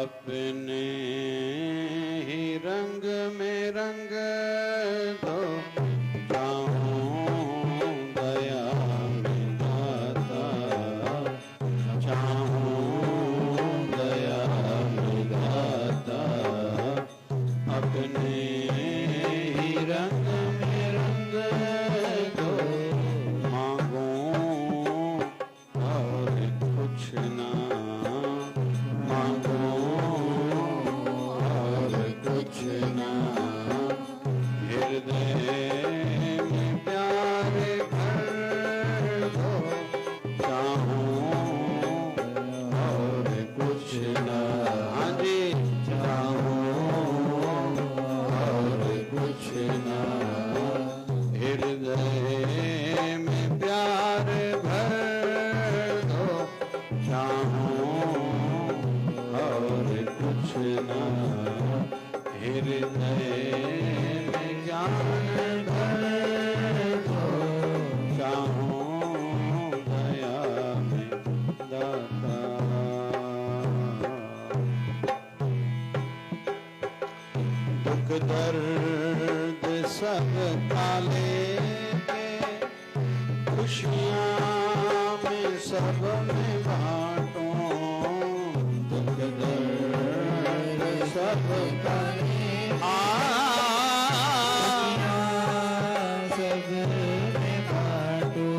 अपने ही रंग में रंग दो चाहूं दया में दाता चाहूं दया में दाता अपने ही रंग में रंग दो मांगो और कुछ ना मांगो और कुछ ना हृदय में प्यार भर दो चाहूं और कुछ ना हाँ जी चाहूं और कुछ ना हृदय में प्यार भर दो चाहूं और कुछ ना हृदय में ज्ञान भर दो चाहूं दया में दाता दुख दर्द सब काले के खुशियाँ में सब में बांटो दुख दर्द सब काले सब में बांटो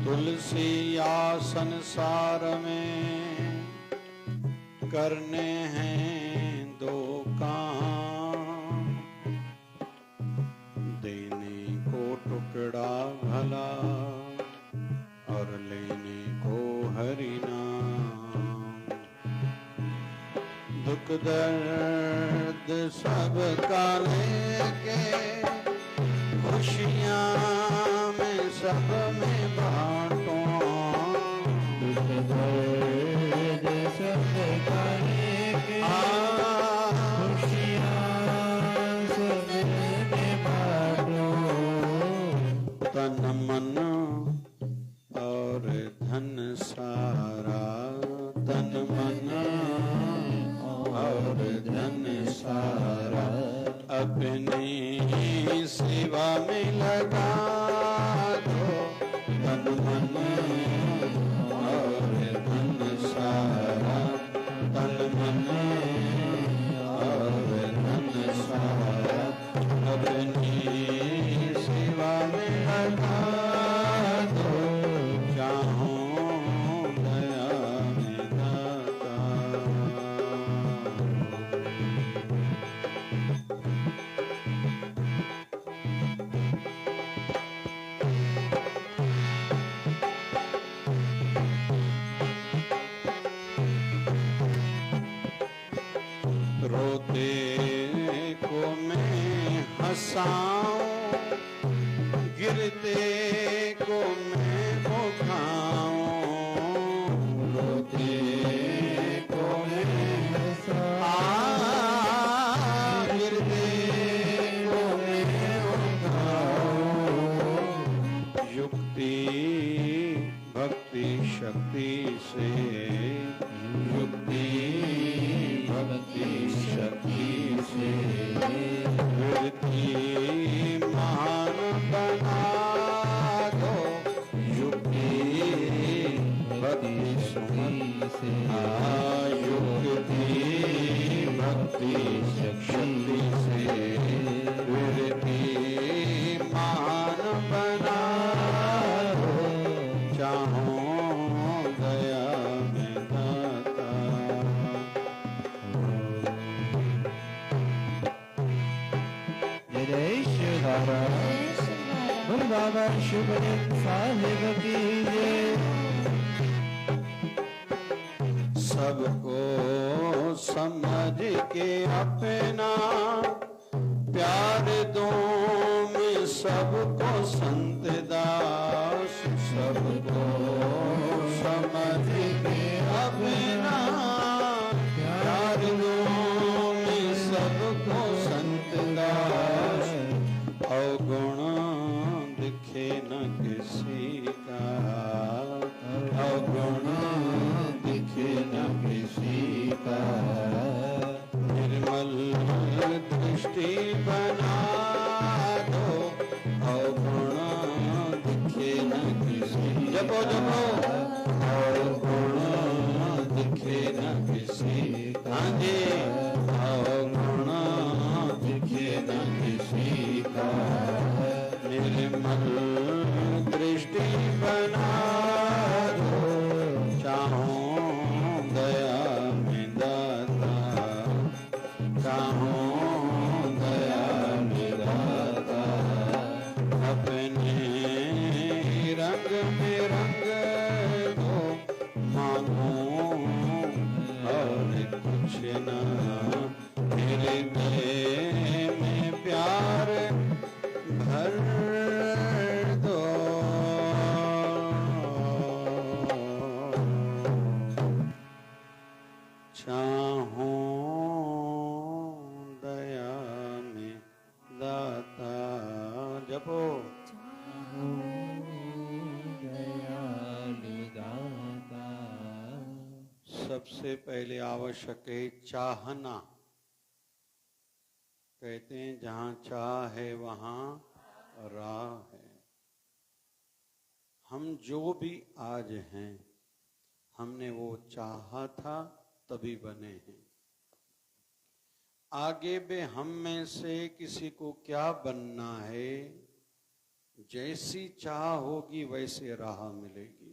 तुलसी या संसार में करने हैं दो काम देने को टुकड़ा भला और लेने को हरि नाम दुख दर्द सब का लेके खुशियाँ में सब में बांटो दुख दर्द सब का लेके खुशियाँ सब में बांटो तन मन और धन सारा तन मन और धन सारा अपनी सेवा में लगा दो तन मन और धन सारा तन मन और धन सारा अपनी सेवा में लगा दो चाहूं दया में दाता रोते को मैं हंसाऊं गिरते को मैं उठाऊं रोते को मैं हंसाऊं गिरते को मैं उठाऊं युक्ति भक्ति शक्ति से युक्ति भक्ति शक्ति से वृत्ति महान बना दो युक्ति भक्ति शक्ति से युक्ति भक्ति शक्ति से वृत्ति महान बना दो चाहूं दया में दाता जय शिवधारा वृंदावन शुभदेव साहिब की जय सबको समझ के अपना प्यार दो में सबको संत दास सबको समझ के अपना प्यार दो में सबको संत दास किसी, जपो जपो, और गुण दिखे न किसी का, हाँ जी, और गुण दिखे न किसी का, मेरे मन दृष्टि बना दो, चाहूं दया में दाता, चाहूं दया में दाता, अपने रंग में रंग दो, मांगूं और कुछ ना, मेरे दिल में प्यार भर दो, चाहूं दया में दाता, जपो सबसे पहले आवश्यक है चाहना। कहते हैं जहां चाह है वहां राह है। हम जो भी आज हैं, हमने वो चाहा था तभी बने हैं। आगे भी हम में से किसी को क्या बनना है, जैसी चाह होगी वैसे राह मिलेगी।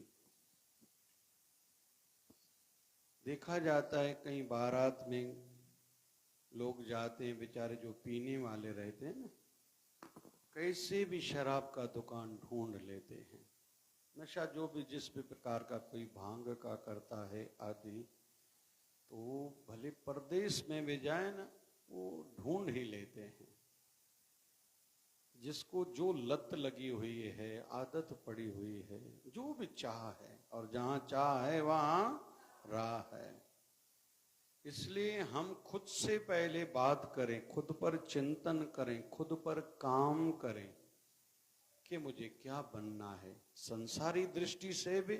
देखा जाता है कई बारात में लोग जाते हैं, बेचारे जो पीने वाले रहते हैं ना, कैसे भी शराब का दुकान ढूंढ लेते हैं। नशा जो भी जिस भी प्रकार का, कोई भांग का करता है आदि, तो भले परदेश में भी जाए ना, वो ढूंढ ही लेते हैं। जिसको जो लत लगी हुई है, आदत पड़ी हुई है, जो भी चाह है, और जहां चाह है वहां राह है। इसलिए हम खुद से पहले बात करें, खुद पर चिंतन करें, खुद पर काम करें कि मुझे क्या बनना है। संसारी दृष्टि से भी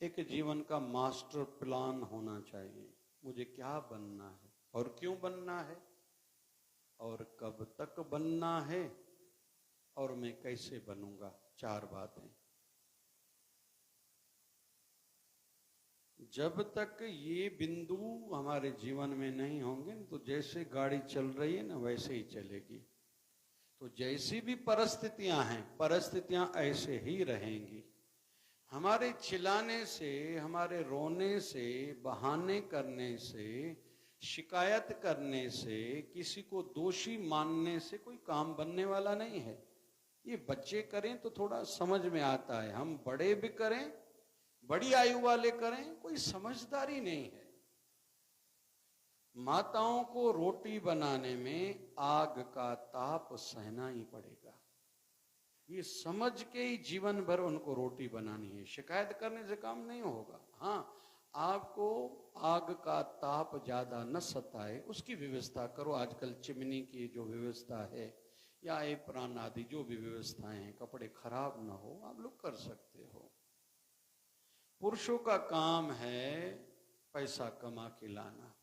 एक जीवन का मास्टर प्लान होना चाहिए। मुझे क्या बनना है और क्यों बनना है और कब तक बनना है और मैं कैसे बनूंगा। 4 बातें। जब तक ये बिंदु हमारे जीवन में नहीं होंगे तो जैसे गाड़ी चल रही है ना वैसे ही चलेगी। तो जैसी भी परिस्थितियां हैं, परिस्थितियां ऐसे ही रहेंगी। हमारे चिल्लाने से, हमारे रोने से, बहाने करने से, शिकायत करने से, किसी को दोषी मानने से कोई काम बनने वाला नहीं है। ये बच्चे करें तो थोड़ा समझ में आता है, हम बड़े भी करें, बड़ी आयु वाले करें, कोई समझदारी नहीं है। माताओं को रोटी बनाने में आग का ताप सहना ही पड़ेगा। ये समझ के ही जीवन भर उनको रोटी बनानी है। शिकायत करने से काम नहीं होगा। हाँ, आपको आग का ताप ज्यादा न सताए उसकी व्यवस्था करो। आजकल चिमनी की जो व्यवस्था है या एप्रॉन आदि जो भी व्यवस्थाएं हैं, कपड़े खराब ना हो, आप लोग कर सकते हो। पुरुषों का काम है पैसा कमा के लाना,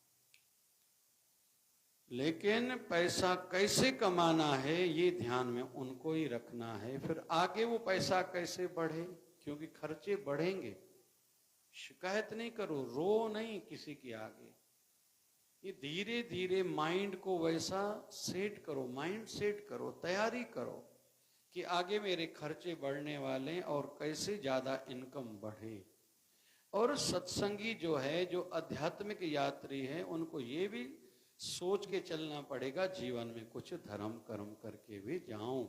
लेकिन पैसा कैसे कमाना है ये ध्यान में उनको ही रखना है। फिर आगे वो पैसा कैसे बढ़े, क्योंकि खर्चे बढ़ेंगे। शिकायत नहीं करो, रो नहीं किसी के आगे। ये धीरे धीरे माइंड को वैसा सेट करो, माइंड सेट करो, तैयारी करो कि आगे मेरे खर्चे बढ़ने वाले और कैसे ज्यादा इनकम बढ़े। और सत्संगी जो है, जो आध्यात्मिक यात्री है, उनको ये भी सोच के चलना पड़ेगा जीवन में कुछ धर्म कर्म करके भी जाऊं,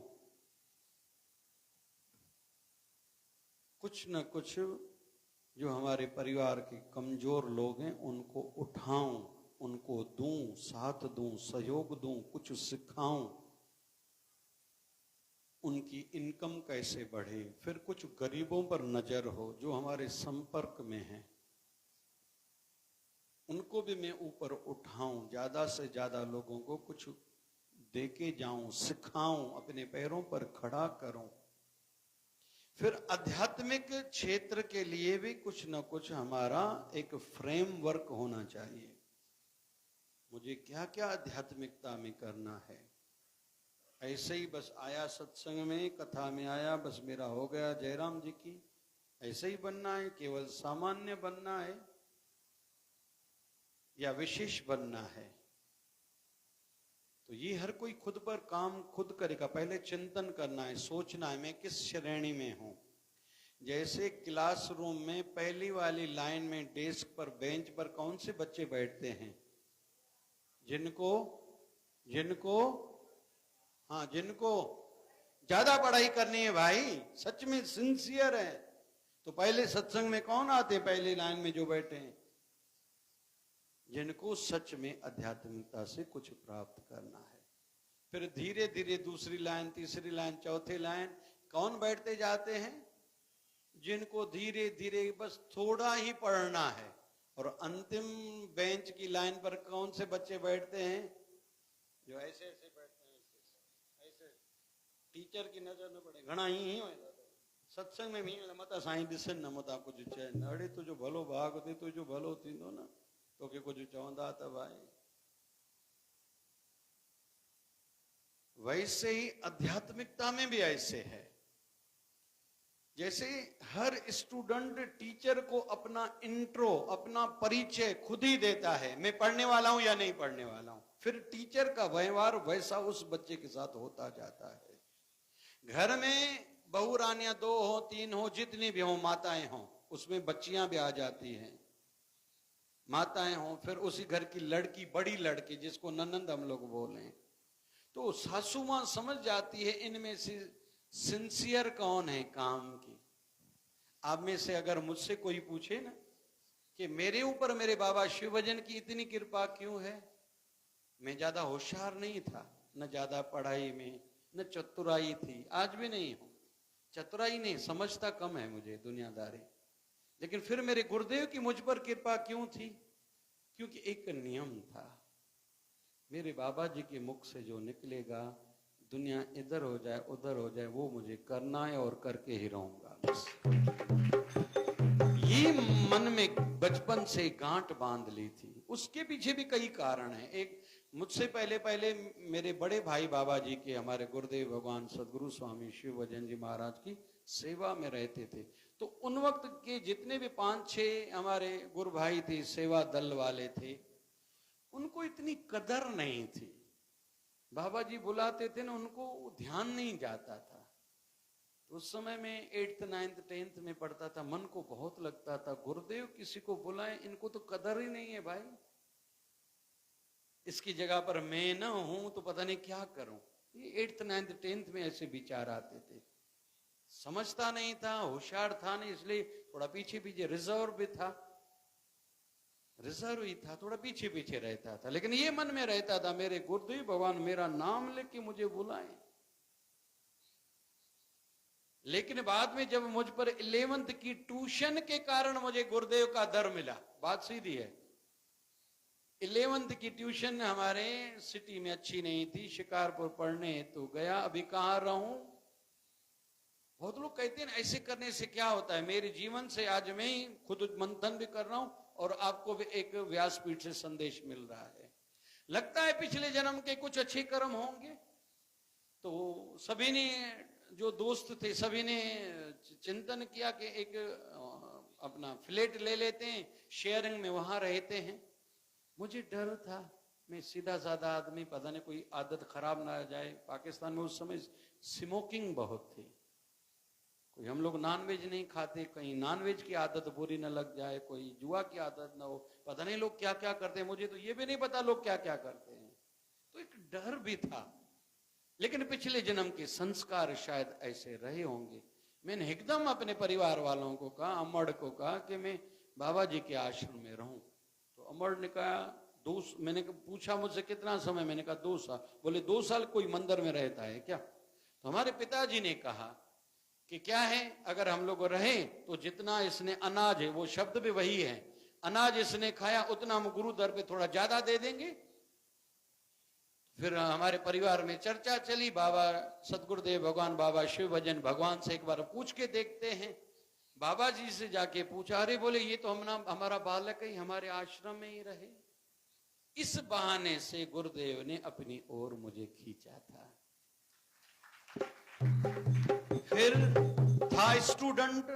कुछ न कुछ जो हमारे परिवार के कमजोर लोग हैं उनको उठाऊं, उनको दूं, साथ दूं, सहयोग दूं, कुछ सिखाऊं, उनकी इनकम कैसे बढ़े। फिर कुछ गरीबों पर नजर हो जो हमारे संपर्क में हैं, उनको भी मैं ऊपर उठाऊं, ज्यादा से ज्यादा लोगों को कुछ देके जाऊं, सिखाऊं, अपने पैरों पर खड़ा करूं। फिर आध्यात्मिक क्षेत्र के लिए भी कुछ न कुछ हमारा एक फ्रेमवर्क होना चाहिए। मुझे क्या क्या आध्यात्मिकता में करना है। ऐसे ही बस आया सत्संग में, कथा में आया, बस मेरा हो गया जयराम जी की, ऐसे ही बनना है, केवल सामान्य बनना है या विशेष बनना है? तो ये हर कोई खुद पर काम खुद करेगा। पहले चिंतन करना है, सोचना है मैं किस श्रेणी में हूं। जैसे क्लासरूम में पहली वाली लाइन में डेस्क पर बेंच पर कौन से बच्चे बैठते हैं? जिनको जिनको ज्यादा पढ़ाई करनी है भाई, सच में सिंसियर है, तो पहले सत्संग में कौन आते हैं? पहली लाइन में जो बैठे हैं, जिनको सच में आध्यात्मिकता से कुछ प्राप्त करना है। फिर धीरे धीरे दूसरी लाइन, तीसरी लाइन, चौथी लाइन, कौन बैठते जाते हैं? जिनको धीरे धीरे बस थोड़ा ही पढ़ना है। और अंतिम बेंच की लाइन पर कौन से बच्चे बैठते हैं? जो ऐसे ऐसे बैठते हैं, ऐसे टीचर की नजर न पड़े। घना ही सत्संग में भी मता साईं ॾिसनि न मता कुछ चयनि, अड़े तुझो भलो भाग हुजे, तुझो भलो थींदो न, तोखे कुछ चवंदा त भाई। वैसे ही आध्यात्मिकता में भी ऐसे है। जैसे हर स्टूडेंट टीचर को अपना इंट्रो, अपना परिचय खुद ही देता है, मैं पढ़ने वाला हूं या नहीं पढ़ने वाला हूं। फिर टीचर का व्यवहार वैसा उस बच्चे के साथ होता जाता है। घर में बहू रानियां 2 हो 3 हो, जितनी भी हो, माताएं हो, उसमें बच्चियां भी आ जाती हैं, माताएं हो, फिर उसी घर की लड़की, बड़ी लड़की जिसको ननंद हम लोग बोले, तो सासू मां समझ जाती है इनमें से सिंसियर कौन है काम की। आप में से अगर मुझसे कोई पूछे ना कि मेरे ऊपर मेरे बाबा शिवभजन की इतनी कृपा क्यों है, मैं ज्यादा होशियार नहीं था, न ज्यादा पढ़ाई में, न चतुराई थी, आज भी नहीं हूं, चतुराई नहीं, समझता कम है मुझे दुनियादारी, लेकिन फिर मेरे गुरुदेव की मुझ पर कृपा क्यों थी? क्योंकि एक नियम था, मेरे बाबा जी के मुख से जो निकलेगा, दुनिया इधर हो जाए उधर हो जाए, वो मुझे करना है और करके ही रहूंगा बस। ये मन में बचपन से गांठ बांध ली थी। उसके पीछे भी कई कारण हैं। एक, मुझसे पहले मेरे बड़े भाई बाबा जी के, हमारे गुरुदेव भगवान सदगुरु स्वामी शिवभजन जी महाराज की सेवा में रहते थे, तो उन वक्त के जितने भी 5-6 हमारे गुरु भाई थे, सेवा दल वाले थे, उनको इतनी कदर नहीं थी। बाबा जी बुलाते थे ना, उनको ध्यान नहीं जाता था। तो उस समय में 8th 9th 10th में पढ़ता था, मन को बहुत लगता था, गुरुदेव किसी को बुलाए, इनको तो कदर ही नहीं है भाई, इसकी जगह पर मैं ना हूं तो पता नहीं क्या करूं। ये 8th 9th 10th में ऐसे विचार आते थे। समझता नहीं था, होशियार था नहीं, इसलिए थोड़ा पीछे पीछे रिजर्व भी था, रिजर्व ही था, थोड़ा पीछे पीछे रहता था। लेकिन ये मन में रहता था, मेरे गुरुदेव भगवान मेरा नाम लेके मुझे बुलाएं। लेकिन बाद में जब मुझ पर 11th की ट्यूशन के कारण मुझे गुरुदेव का दर मिला, बात सीधी है। 11th की ट्यूशन हमारे सिटी में अच्छी नहीं थी, शिकारपुर पढ़ने तो गया, अभी कहाँ रहूं। बहुत लोग कहते हैं ऐसे करने से क्या होता है। मेरे जीवन से आज मैं ही खुद मंथन भी कर रहा हूं और आपको भी एक व्यासपीठ से संदेश मिल रहा है। लगता है पिछले जन्म के कुछ अच्छे कर्म होंगे, तो सभी ने, जो दोस्त थे, सभी ने चिंतन किया कि एक अपना फ्लैट ले लेते हैं, शेयरिंग में वहां रहते हैं। मुझे डर था, मैं सीधा साधा आदमी, पता नहीं कोई आदत खराब ना जाए। पाकिस्तान में उस समय स्मोकिंग बहुत थी, कोई, हम लोग नॉनवेज नहीं खाते, कहीं नॉनवेज की आदत बुरी न लग जाए, कोई जुआ की आदत ना हो, पता नहीं लोग क्या क्या करते हैं, मुझे तो ये भी नहीं पता लोग क्या क्या करते हैं। तो एक डर भी था, लेकिन पिछले जन्म के संस्कार शायद ऐसे रहे होंगे। मैंने एकदम अपने परिवार वालों को कहा, अमड़ को कहा कि मैं बाबा जी के आश्रम में रहूं। तो अमड़ ने कहा मैंने पूछा मुझसे कितना समय, मैंने कहा 2 साल। बोले 2 साल कोई मंदिर में रहता है क्या? तो हमारे पिताजी ने कहा कि क्या है, अगर हम लोग रहें तो जितना इसने अनाज है, वो शब्द भी वही है, अनाज इसने खाया उतना हम गुरु दर पे थोड़ा ज्यादा दे देंगे। फिर हमारे परिवार में चर्चा चली, बाबा सदगुरुदेव भगवान बाबा शिवभजन भगवान से एक बार पूछ के देखते हैं। बाबा जी से जाके पूछा, अरे बोले ये तो हमारा बालक ही हमारे आश्रम में ही रहे। इस बहाने से गुरुदेव ने अपनी ओर मुझे खींचा था। फिर था स्टूडेंट,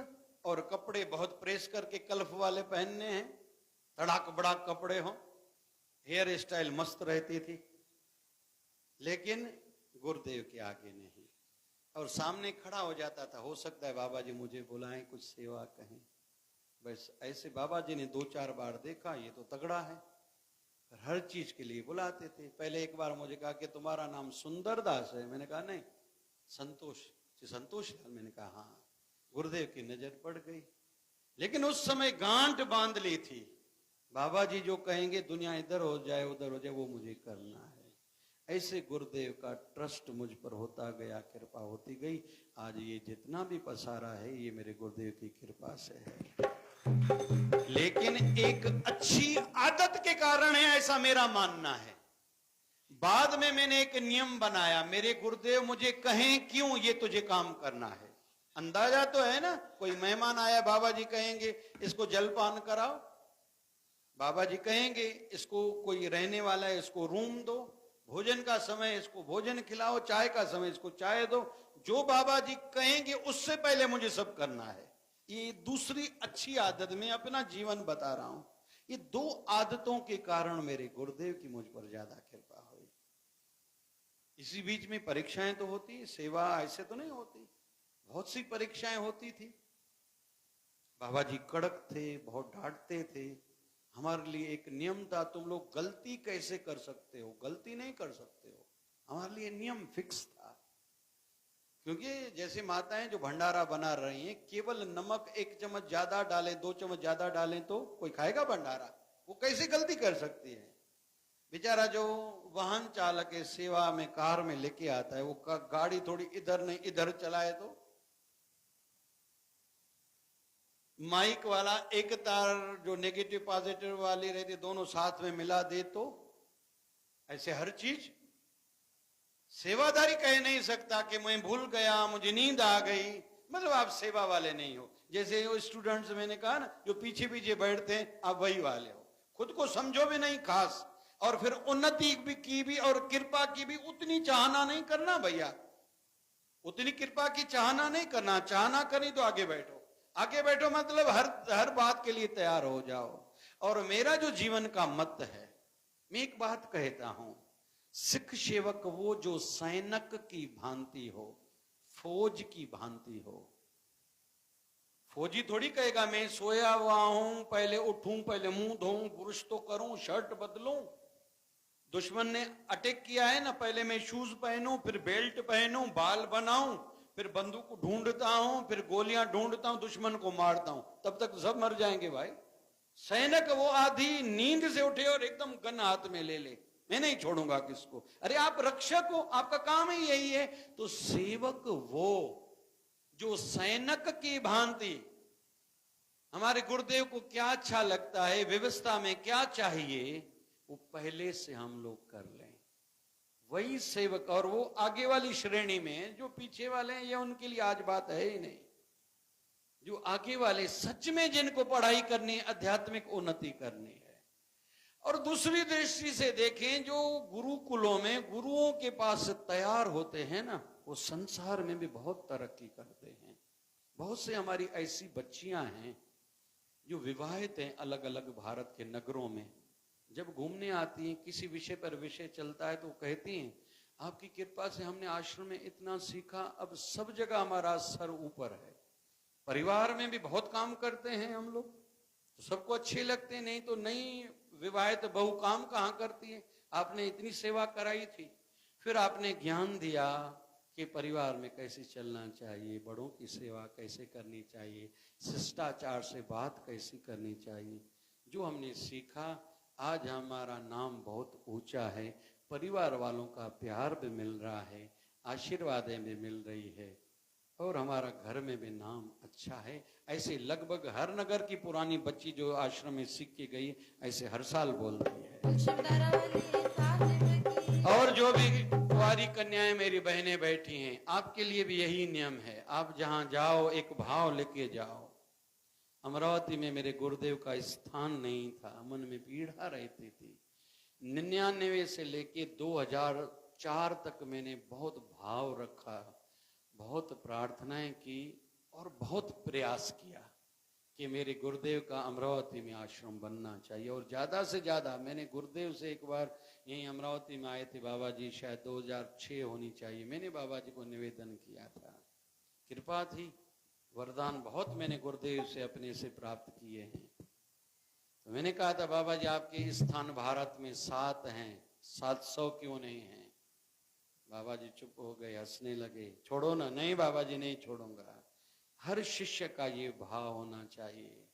और कपड़े बहुत प्रेस करके कल्फ वाले पहनने हैं, तड़ाक बड़ाक कपड़े हों, हेयर स्टाइल मस्त रहती थी, लेकिन गुरुदेव के आगे नहीं। और सामने खड़ा हो जाता था, हो सकता है बाबा जी मुझे बुलाएं, कुछ सेवा कहें, बस ऐसे बाबा जी ने 2-4 बार देखा, ये तो तगड़ा है, हर चीज के लिए बुलाते थे। पहले एक बार मुझे कहा कि तुम्हारा नाम सुंदरदास है, मैंने कहा नहीं, संतोष लाल। मैंने कहा हाँ। गुरुदेव की नजर पड़ गई, लेकिन उस समय गांठ बांध ली थी, बाबा जी जो कहेंगे दुनिया इधर हो जाए उधर हो जाए वो मुझे करना है। ऐसे गुरुदेव का ट्रस्ट मुझ पर होता गया, कृपा होती गई। आज ये जितना भी पसारा है ये मेरे गुरुदेव की कृपा से है, लेकिन एक अच्छी आदत के कारण है, ऐसा मेरा मानना है। बाद में मैंने एक नियम बनाया, मेरे गुरुदेव मुझे कहें क्यों, ये तुझे काम करना है। अंदाजा तो है ना, कोई मेहमान आया, बाबा जी कहेंगे इसको जलपान कराओ, बाबा जी कहेंगे इसको कोई रहने वाला है इसको रूम दो, भोजन का समय इसको भोजन खिलाओ, चाय का समय इसको चाय दो, जो बाबा जी कहेंगे उससे पहले मुझे सब करना है। ये दूसरी अच्छी आदत, में अपना जीवन बता रहा हूं। ये 2 आदतों के कारण मेरे गुरुदेव की मुझ पर ज्यादा कृपा हुई। इसी बीच में परीक्षाएं तो होती, सेवा ऐसे तो नहीं होती, बहुत सी परीक्षाएं होती थी। बाबा जी कड़क थे, बहुत डांटते थे। हमारे लिए एक नियम था, तुम लोग गलती कैसे कर सकते हो, गलती नहीं कर सकते हो, हमारे लिए नियम फिक्स था। क्योंकि जैसे माताएं जो भंडारा बना रही हैं, केवल नमक 1 चम्मच ज्यादा डालें, 2 चम्मच ज्यादा डालें तो कोई खाएगा भंडारा? वो कैसे गलती कर सकती है? बेचारा जो वाहन चालक है, सेवा में कार में लेके आता है, वो गाड़ी थोड़ी इधर नहीं इधर चलाए तो, माइक वाला एक तार जो नेगेटिव पॉजिटिव वाली रहती दोनों साथ में मिला दे तो, ऐसे हर चीज सेवादारी कह नहीं सकता कि मैं भूल गया, मुझे नींद आ गई, मतलब आप सेवा वाले नहीं हो। जैसे वो स्टूडेंट्स मैंने कहा ना, जो पीछे पीछे बैठते हैं, आप वही वाले हो, खुद को समझो भी नहीं खास, और फिर उन्नति भी की भी और कृपा की भी उतनी चाहना नहीं करना भैया, उतनी कृपा की चाहना नहीं करना। चाहना करी तो आगे बैठो, आगे बैठो मतलब हर बात के लिए तैयार हो जाओ। और मेरा जो जीवन का मत है, मैं एक बात कहता हूं, सिख सेवक वो जो सैनिक की भांति हो, फौज की भांति हो। फौजी थोड़ी कहेगा मैं सोया हुआ हूं, पहले उठूं, पहले मुंह धोऊं, ब्रश तो करूं, शर्ट बदलूं। दुश्मन ने अटैक किया है ना, पहले मैं शूज पहनूं, फिर बेल्ट पहनूं, बाल बनाऊं, फिर बंदूक ढूंढता हूं, फिर गोलियां ढूंढता हूं, दुश्मन को मारता हूं, तब तक सब मर जाएंगे भाई। सैनिक वो आधी नींद से उठे और एकदम गन हाथ में ले ले, मैं नहीं छोड़ूंगा किसको। अरे आप रक्षक हो, आपका काम ही यही है। तो सेवक वो जो सैनिक की भांति, हमारे गुरुदेव को क्या अच्छा लगता है, व्यवस्था में क्या चाहिए, वो पहले से हम लोग कर लें, वही सेवक। और वो आगे वाली श्रेणी में, जो पीछे वाले हैं ये उनके लिए आज बात है ही नहीं। जो आगे वाले सच में जिनको पढ़ाई करनी, आध्यात्मिक उन्नति करनी है। और दूसरी दृष्टि से देखें, जो गुरुकुलों में गुरुओं के पास तैयार होते हैं ना, वो संसार में भी बहुत तरक्की करते हैं। बहुत से हमारी ऐसी बच्चियां हैं जो विवाहित हैं, अलग अलग भारत के नगरों में। जब घूमने आती हैं, किसी विषय पर विषय चलता है तो कहती हैं, आपकी कृपा से हमने आश्रम में इतना सीखा, अब सब जगह हमारा सर ऊपर है। परिवार में भी बहुत काम करते हैं हम लोग, तो सबको अच्छे लगते हैं, नहीं तो नई विवाहित बहू काम कहाँ करती है। आपने इतनी सेवा कराई थी, फिर आपने ज्ञान दिया कि परिवार में कैसे चलना चाहिए, बड़ों की सेवा कैसे करनी चाहिए, शिष्टाचार से बात कैसी करनी चाहिए। जो हमने सीखा, आज हमारा नाम बहुत ऊंचा है, परिवार वालों का प्यार भी मिल रहा है, आशीर्वादें भी मिल रही है, और हमारा घर में भी नाम अच्छा है। ऐसे लगभग हर नगर की पुरानी बच्ची जो आश्रम में सीख के गई, ऐसे हर साल बोल रही है। और जो भी कुंवारी कन्याएं मेरी बहनें बैठी हैं, आपके लिए भी यही नियम है। आप जहां जाओ एक भाव लेके जाओ। अमरावती में मेरे गुरुदेव का स्थान नहीं था, मन में पीड़ा रहती थी। 99 से लेके 2004 तक मैंने बहुत भाव रखा, बहुत प्रार्थनाएं की और बहुत प्रयास किया। कि मेरे गुरुदेव का अमरावती में आश्रम बनना चाहिए। और ज्यादा से ज्यादा मैंने गुरुदेव से एक बार यहीं अमरावती में आए थे बाबा जी, शायद 2006 होनी चाहिए, मैंने बाबा जी को निवेदन किया था। कृपा थी, वरदान बहुत मैंने गुरुदेव से अपने से प्राप्त किए हैं। तो मैंने कहा था बाबा जी आपके स्थान भारत में 7 हैं, 700 क्यों नहीं हैं? बाबा जी चुप हो गए, हंसने लगे। छोड़ो ना। नहीं बाबा जी नहीं छोड़ूंगा। हर शिष्य का ये भाव होना चाहिए।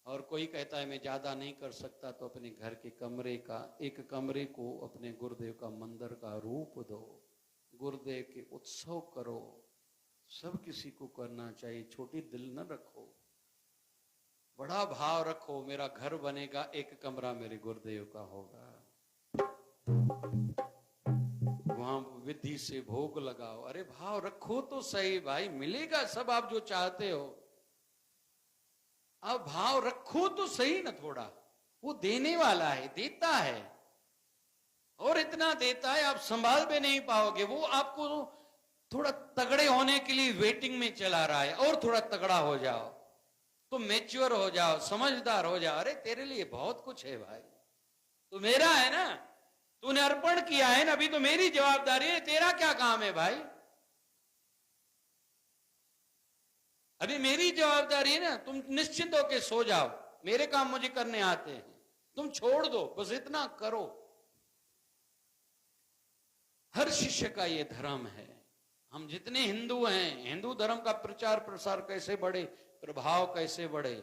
और कोई कहता है मैं ज्यादा नहीं कर सकता, तो अपने घर के कमरे का एक कमरे को अपने गुरुदेव का मंदिर का रूप दो, गुरुदेव के उत्सव करो। सब किसी को करना चाहिए। छोटी दिल न रखो, बड़ा भाव रखो। मेरा घर बनेगा, एक कमरा मेरे गुरुदेव का होगा, वहां विधि से भोग लगाओ। अरे भाव रखो तो सही भाई, मिलेगा सब आप जो चाहते हो। अब भाव रखो तो सही ना थोड़ा। वो देने वाला है, देता है, और इतना देता है आप संभाल भी नहीं पाओगे। वो आपको थोड़ा तगड़े होने के लिए वेटिंग में चला रहा है। और थोड़ा तगड़ा हो जाओ, तो मैच्योर हो जाओ, समझदार हो जाओ। अरे तेरे लिए बहुत कुछ है भाई, तो मेरा है ना, तूने अर्पण किया है ना, अभी तो मेरी जवाबदारी है, तेरा क्या काम है भाई? अभी मेरी जवाबदारी है ना, तुम निश्चिंत होके सो जाओ, मेरे काम मुझे करने आते हैं, तुम छोड़ दो, बस इतना करो। हर शिष्य का ये धर्म है। हम जितने हिंदू हैं, हिंदू धर्म का प्रचार प्रसार कैसे बढ़े, प्रभाव कैसे बढ़े।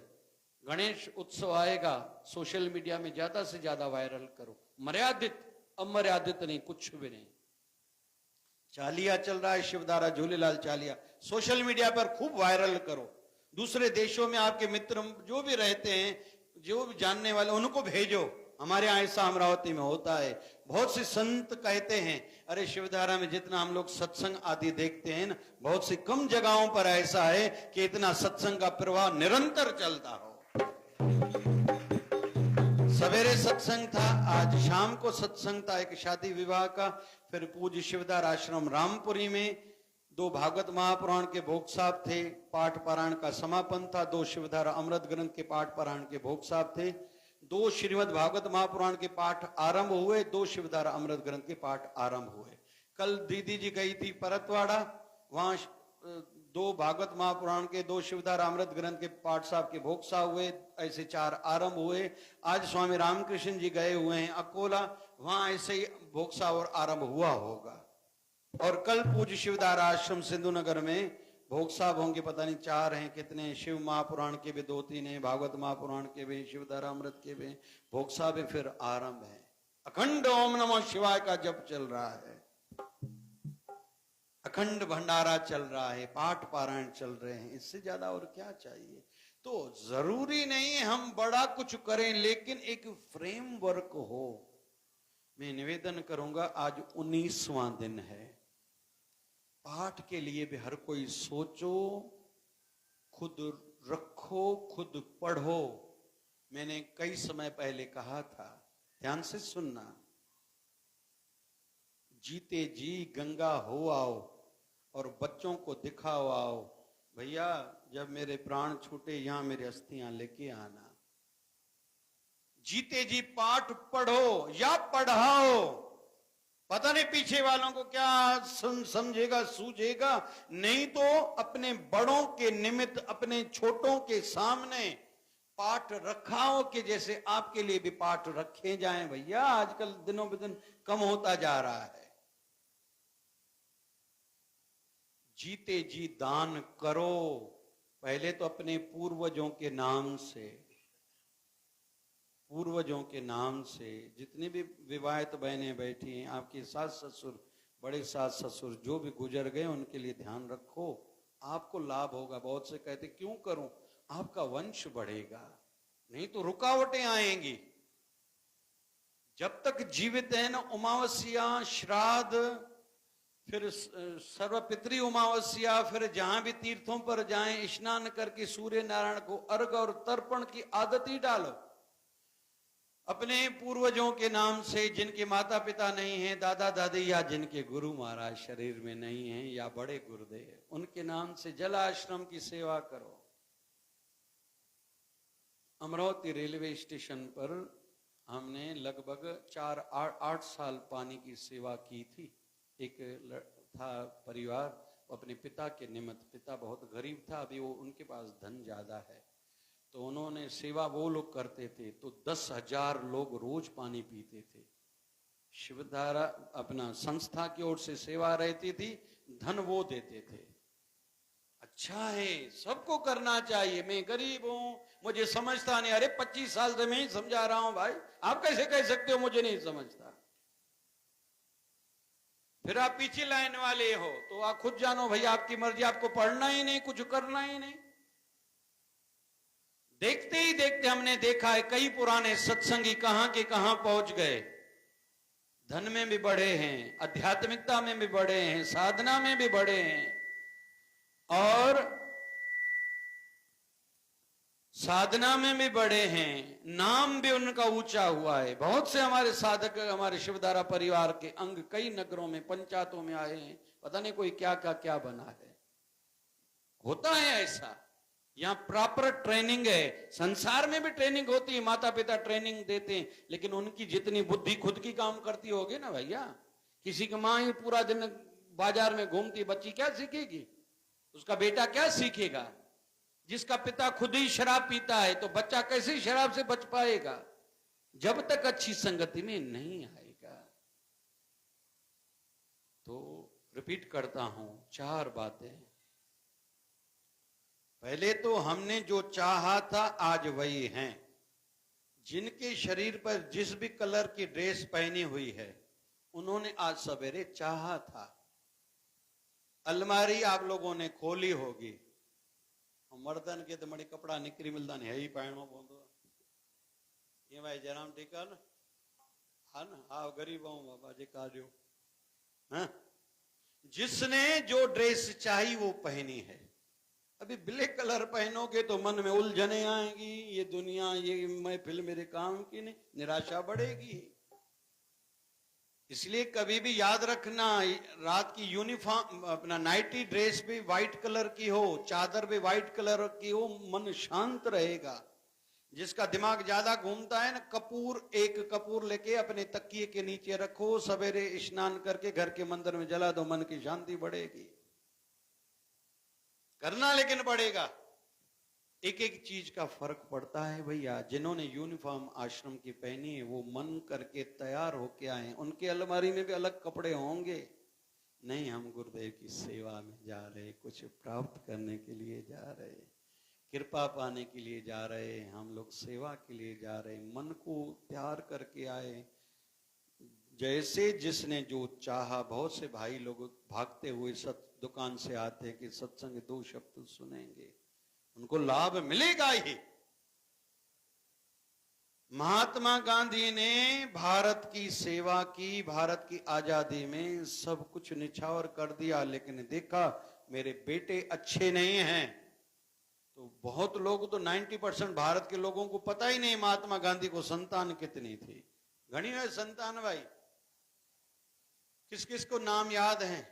गणेश उत्सव आएगा, सोशल मीडिया में ज्यादा से ज्यादा वायरल करो। मर्यादित, अमर्यादित नहीं, कुछ भी नहीं। चालिया चल रहा है, शिवधारा झूलेलाल चालिया, सोशल मीडिया पर खूब वायरल करो। दूसरे देशों में आपके मित्र जो भी रहते हैं, जो भी जानने वाले, उनको भेजो। हमारे यहाँ ऐसा अमरावती में होता है। बहुत से संत कहते हैं अरे शिवधारा में जितना हम लोग सत्संग आदि देखते हैं ना, बहुत सी कम जगहों पर ऐसा है कि इतना सत्संग का प्रवाह निरंतर चलता हो। सवेरे सत्संग था, आज शाम को सत्संग था एक शादी विवाह का। फिर पूज्य शिवधारा आश्रम रामपुरी में 2 भागवत महापुराण के भोग साहब थे, पाठ पारायण का समापन था। 2 शिवधारा अमृत ग्रंथ के पाठ पारायण के भोग साहब थे। 2 श्रीमद् भागवत महापुराण के पाठ आरंभ हुए, 2 शिवधारा अमृत ग्रंथ के पाठ आरंभ हुए। कल दीदी जी गई थी परतवाड़ा, वहां 2 भागवत महापुराण के, 2 शिवधारा अमृत ग्रंथ के पाठ साहब के भोग साहब हुए। ऐसे 4 आरंभ हुए। आज स्वामी रामकृष्ण जी गए हुए हैं अकोला, वहां ऐसे ही भोग साहब और आरंभ हुआ होगा। और कल पूज्य शिवधारा आश्रम सिंधु नगर में भोग साहब होंगे, पता नहीं 4 हैं कितने। शिव महापुराण के भी 2-3 हैं, भागवत महापुराण के भी, शिवधारा अमृत के भी भोग साहब है। फिर आरंभ है, अखंड ओम नमः शिवाय का जप चल रहा है, अखंड भंडारा चल रहा है, पाठ पारायण चल रहे हैं। इससे ज्यादा और क्या चाहिए? तो जरूरी नहीं हम बड़ा कुछ करें, लेकिन एक फ्रेमवर्क हो। मैं निवेदन करूंगा, आज 19वां दिन है। पाठ के लिए भी हर कोई सोचो, खुद रखो, खुद पढ़ो। मैंने कई समय पहले कहा था, ध्यान से सुनना, जीते जी गंगा हो आओ और बच्चों को दिखाओ आओ। भैया जब मेरे प्राण छूटे, यहां मेरी अस्थियां लेके आना। जीते जी पाठ पढ़ो या पढ़ाओ। पता नहीं पीछे वालों को क्या समझेगा, सूझेगा। नहीं तो अपने बड़ों के निमित्त, अपने छोटों के सामने पाठ रखाओ कि जैसे आपके लिए भी पाठ रखे जाएं। भैया आजकल दिनों ब दिन कम होता जा रहा है। जीते जी दान करो, पहले तो अपने पूर्वजों के नाम से, पूर्वजों के नाम से। जितनी भी विवाहित बहनें बैठी हैं, आपके सास ससुर, बड़े सास ससुर जो भी गुजर गए, उनके लिए ध्यान रखो, आपको लाभ होगा। बहुत से कहते क्यों करूं? आपका वंश बढ़ेगा, नहीं तो रुकावटें आएंगी। जब तक जीवित है ना, अमावस्या, श्राद्ध, फिर सर्वपितृ अमावस्या, फिर जहां भी तीर्थों पर जाएं, स्नान करके सूर्य नारायण को अर्घ और तर्पण की आदत ही डालो। अपने पूर्वजों के नाम से, जिनके माता पिता नहीं हैं, दादा दादी, या जिनके गुरु महाराज शरीर में नहीं हैं, या बड़े गुरुदेव, उनके नाम से जल आश्रम की सेवा करो। अमरावती रेलवे स्टेशन पर हमने लगभग 8 साल पानी की सेवा की थी। एक था परिवार, अपने पिता के निमित्त, पिता बहुत गरीब था, अभी वो उनके पास धन ज्यादा है, तो उन्होंने सेवा वो लोग करते थे, तो 10,000 लोग रोज पानी पीते थे। शिवधारा अपना संस्था की ओर से सेवा रहती थी, धन वो देते थे। अच्छा है, सबको करना चाहिए। मैं गरीब हूं, मुझे समझता नहीं। अरे 25 साल से मैं ही समझा रहा हूं भाई, आप कैसे कह सकते हो मुझे नहीं समझता? फिर आप पीछे लाइन वाले हो तो आप खुद जानो भाई, आपकी मर्जी, आपको पढ़ना ही नहीं, कुछ करना ही नहीं। देखते ही देखते हमने देखा है कई पुराने सत्संगी कहां के कहां पहुंच गए। धन में भी बढ़े हैं, आध्यात्मिकता में भी बढ़े हैं, साधना में भी बढ़े हैं, और साधना में भी बढ़े हैं, नाम भी उनका ऊंचा हुआ है। बहुत से हमारे साधक हमारे शिवधारा परिवार के अंग कई नगरों में, पंचायतों में आए हैं, पता नहीं कोई क्या क्या बना है। होता है ऐसा, यहां प्रॉपर ट्रेनिंग है। संसार में भी ट्रेनिंग होती है, माता पिता ट्रेनिंग देते हैं, लेकिन उनकी जितनी बुद्धि खुद की काम करती होगी ना भैया। किसी की मां ही पूरा दिन बाजार में घूमती, बच्ची क्या सीखेगी? उसका बेटा क्या सीखेगा? जिसका पिता खुद ही शराब पीता है तो बच्चा कैसे शराब से बच पाएगा? जब तक अच्छी संगति में नहीं आएगा। तो रिपीट करता हूं, 4 बातें। पहले तो हमने जो चाहा था आज वही हैं। जिनके शरीर पर जिस भी कलर की ड्रेस पहनी हुई है, उन्होंने आज सवेरे चाहा था। अलमारी आप लोगों ने खोली होगी, मर्दन के तो मड़ी कपड़ा निकरी मिलता नहीं है ही पायणो पवंदो। ये भाई जयराम ठीक है ना? हाँ ना? हाँ, गरीब हूं बाबा जी का जो। हाँ, जिसने जो ड्रेस चाहिए वो पहनी है। अभी ब्लैक कलर पहनोगे तो मन में उलझने आएगी, ये दुनिया, ये महफिल मेरे काम की नहीं, निराशा बढ़ेगी। इसलिए कभी भी याद रखना, रात की यूनिफॉर्म अपना नाइटी ड्रेस भी व्हाइट कलर की हो, चादर भी व्हाइट कलर की हो, मन शांत रहेगा। जिसका दिमाग ज्यादा घूमता है ना, एक कपूर लेके अपने तकिए के नीचे रखो, सवेरे स्नान करके घर के मंदिर में जला दो, मन की शांति बढ़ेगी। करना लेकिन पड़ेगा। एक एक चीज का फर्क पड़ता है भैया। जिन्होंने यूनिफॉर्म आश्रम की पहनी है वो मन करके तैयार होके आए, उनके अलमारी में भी अलग कपड़े होंगे। नहीं, हम गुरुदेव की सेवा में जा रहे, कुछ प्राप्त करने के लिए जा रहे, कृपा पाने के लिए जा रहे, हम लोग सेवा के लिए जा रहे, मन को तैयार करके आए। जैसे जिसने जो चाहा। बहुत से भाई लोग भागते हुए दुकान से आते कि सत्संग 2 शब्द सुनेंगे, उनको लाभ मिलेगा ही। महात्मा गांधी ने भारत की सेवा की, भारत की आजादी में सब कुछ निछावर कर दिया, लेकिन देखा मेरे बेटे अच्छे नहीं हैं। तो बहुत लोग तो 90% भारत के लोगों को पता ही नहीं महात्मा गांधी को संतान कितनी थी। घनी है संतान भाई, किस किस को नाम याद है?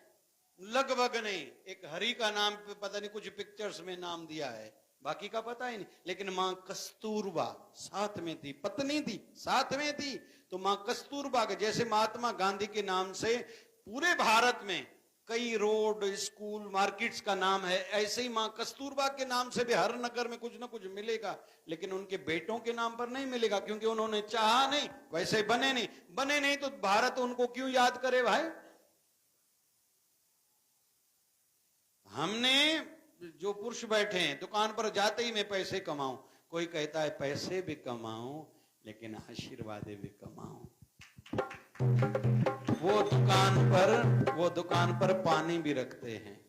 लगभग नहीं। एक हरि का नाम पता नहीं, कुछ पिक्चर्स में नाम दिया है, बाकी का पता ही नहीं। लेकिन मां कस्तूरबा साथ में थी, पत्नी थी साथ में थी। तो मां कस्तूरबा के जैसे महात्मा गांधी के नाम से पूरे भारत में कई रोड, स्कूल, मार्केट्स का नाम है, ऐसे ही मां कस्तूरबा के नाम से भी हर नगर में कुछ ना कुछ मिलेगा। लेकिन उनके बेटों के नाम पर नहीं मिलेगा, क्योंकि उन्होंने चाहा नहीं, वैसे बने नहीं। बने नहीं तो भारत उनको क्यों याद करे भाई? हमने जो पुरुष बैठे हैं दुकान पर जाते ही मैं पैसे कमाऊं, कोई कहता है पैसे भी कमाऊं लेकिन आशीर्वाद भी कमाऊं। वो दुकान पर पानी भी रखते हैं,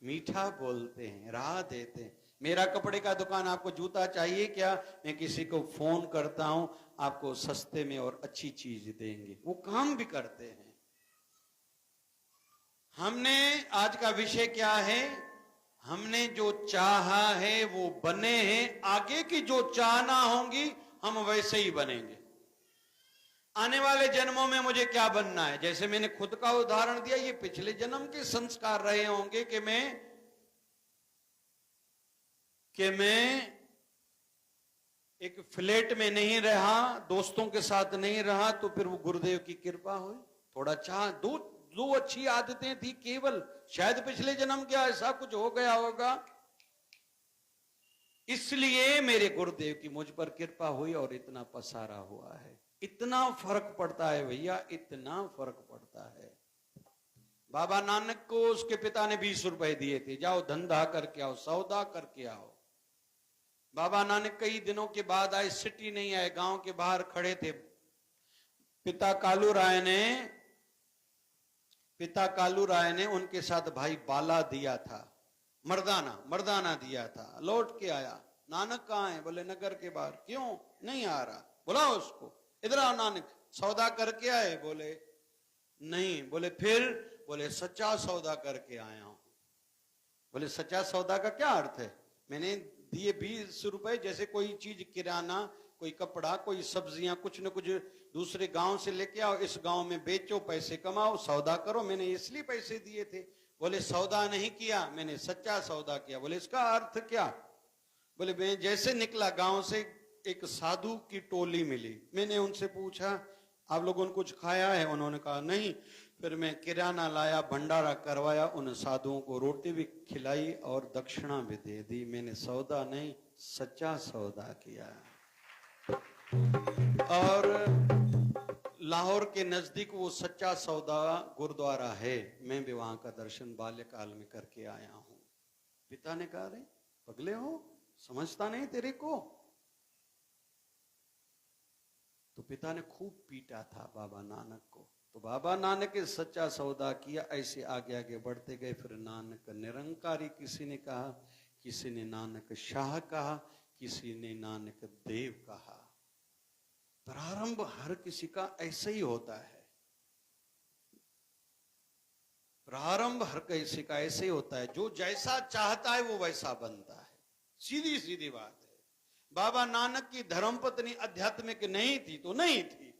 मीठा बोलते हैं, राह देते हैं। मेरा कपड़े का दुकान, आपको जूता चाहिए क्या? मैं किसी को फोन करता हूं, आपको सस्ते में और अच्छी चीज देंगे, वो काम भी करते हैं। हमने आज का विषय क्या है? हमने जो चाहा है वो बने हैं, आगे की जो चाहना होंगी हम वैसे ही बनेंगे। आने वाले जन्मों में मुझे क्या बनना है, जैसे मैंने खुद का उदाहरण दिया, ये पिछले जन्म के संस्कार रहे होंगे कि मैं एक एक फ्लैट में नहीं रहा, दोस्तों के साथ नहीं रहा, तो फिर वो गुरुदेव की कृपा हुई। थोड़ा चाह, दो अच्छी आदतें थी केवल, शायद पिछले जन्म क्या ऐसा कुछ हो गया होगा, इसलिए मेरे गुरुदेव की मुझ पर कृपा हुई और इतना पसारा हुआ है। इतना फर्क पड़ता है भैया, इतना फर्क पड़ता है। बाबा नानक को उसके पिता ने 20 रुपए दिए थे, जाओ धंधा करके आओ, सौदा करके आओ। बाबा नानक कई दिनों के बाद आए, सिटी नहीं आए, गांव के बाहर खड़े थे। पिता कालू राय ने उनके साथ भाई बाला दिया था, मर्दाना दिया था। लौट के आया, नानक कहाँ है? बोले नगर के बाहर। क्यों नहीं आ रहा? बुलाओ उसको, इधर आओ नानक, सौदा करके आए? बोले नहीं। बोले फिर? बोले सच्चा सौदा करके आया हूं। बोले सच्चा सौदा का क्या अर्थ है? मैंने दिए 20 रुपए, जैसे कोई चीज किराना, कोई कपड़ा, कोई सब्जियां, कुछ न कुछ दूसरे गांव से लेके आओ, इस गांव में बेचो, पैसे कमाओ, सौदा करो, मैंने इसलिए पैसे दिए थे। बोले सौदा नहीं किया, मैंने सच्चा सौदा किया। बोले इसका अर्थ क्या? बोले मैं जैसे निकला गांव से, एक साधु की टोली मिली, मैंने उनसे पूछा आप लोगों ने कुछ खाया है? उन्होंने कहा नहीं। फिर मैं किराना लाया, भंडारा करवाया, उन साधुओं को रोटी भी खिलाई और दक्षिणा भी दे दी। मैंने सौदा नहीं, सच्चा सौदा किया। और लाहौर के नजदीक वो सच्चा सौदा गुरुद्वारा है, मैं भी वहां का दर्शन बाल्यकाल में करके आया हूं। पिता ने कहा रे पगले हो, समझता नहीं तेरे को? तो पिता ने खूब पीटा था बाबा नानक को। तो बाबा नानक ने सच्चा सौदा किया। ऐसे आगे आगे बढ़ते गए। फिर नानक निरंकारी किसी ने कहा, किसी ने नानक शाह कहा, किसी ने नानक देव कहा। प्रारंभ हर किसी का ऐसे ही होता है, प्रारंभ हर किसी का ऐसे ही होता है। जो जैसा चाहता है वो वैसा बनता है, सीधी सीधी बात है। बाबा नानक की धर्मपत्नी आध्यात्मिक नहीं थी तो नहीं थी।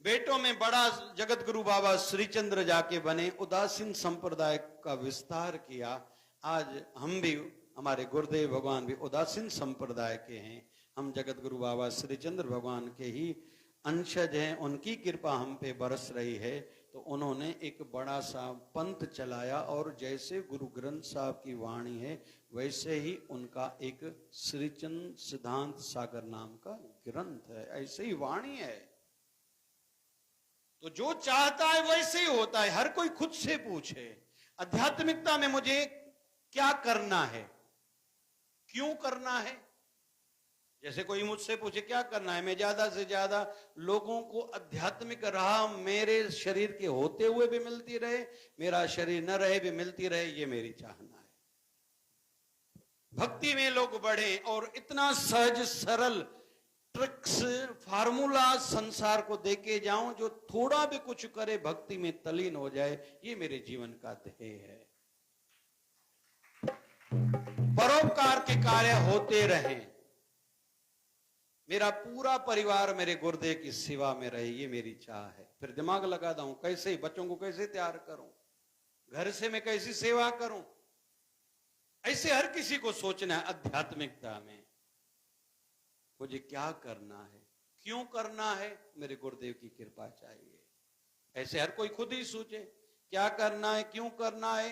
बेटों में बड़ा जगत गुरु बाबा श्रीचंद्र जाके बने, उदासीन संप्रदाय का विस्तार किया। आज हम भी, हमारे गुरुदेव भगवान भी उदासीन संप्रदाय के हैं। हम जगत गुरु बाबा श्रीचंद्र भगवान के ही अंशज हैं, उनकी कृपा हम पे बरस रही है। तो उन्होंने एक बड़ा सा पंथ चलाया, और जैसे गुरु ग्रंथ साहब की वाणी है वैसे ही उनका एक श्रीचंद सिद्धांत सागर नाम का ग्रंथ है, ऐसे ही वाणी है। तो जो चाहता है वैसे ही होता है। हर कोई खुद से पूछे आध्यात्मिकता में मुझे क्या करना है, क्यों करना है। जैसे कोई मुझसे पूछे क्या करना है, मैं ज्यादा से ज्यादा लोगों को आध्यात्मिक राह मेरे शरीर के होते हुए भी मिलती रहे, मेरा शरीर न रहे भी मिलती रहे, ये मेरी चाहना है। भक्ति में लोग बढ़े और इतना सहज सरल ट्रिक्स फार्मूला संसार को देके जाऊं, जो थोड़ा भी कुछ करे भक्ति में तलीन हो जाए, ये मेरे जीवन का ध्येय है। परोपकार के कार्य होते रहें, मेरा पूरा परिवार मेरे गुरुदेव की सेवा में रहे, ये मेरी चाह है। फिर दिमाग लगा दूं कैसे बच्चों को कैसे तैयार करूं, घर से मैं कैसी सेवा करूं, ऐसे हर किसी को सोचना है। आध्यात्मिकता में मुझे क्या करना है, क्यों करना है, मेरे गुरुदेव की कृपा चाहिए। ऐसे हर कोई खुद ही सोचे क्या करना है, क्यों करना है,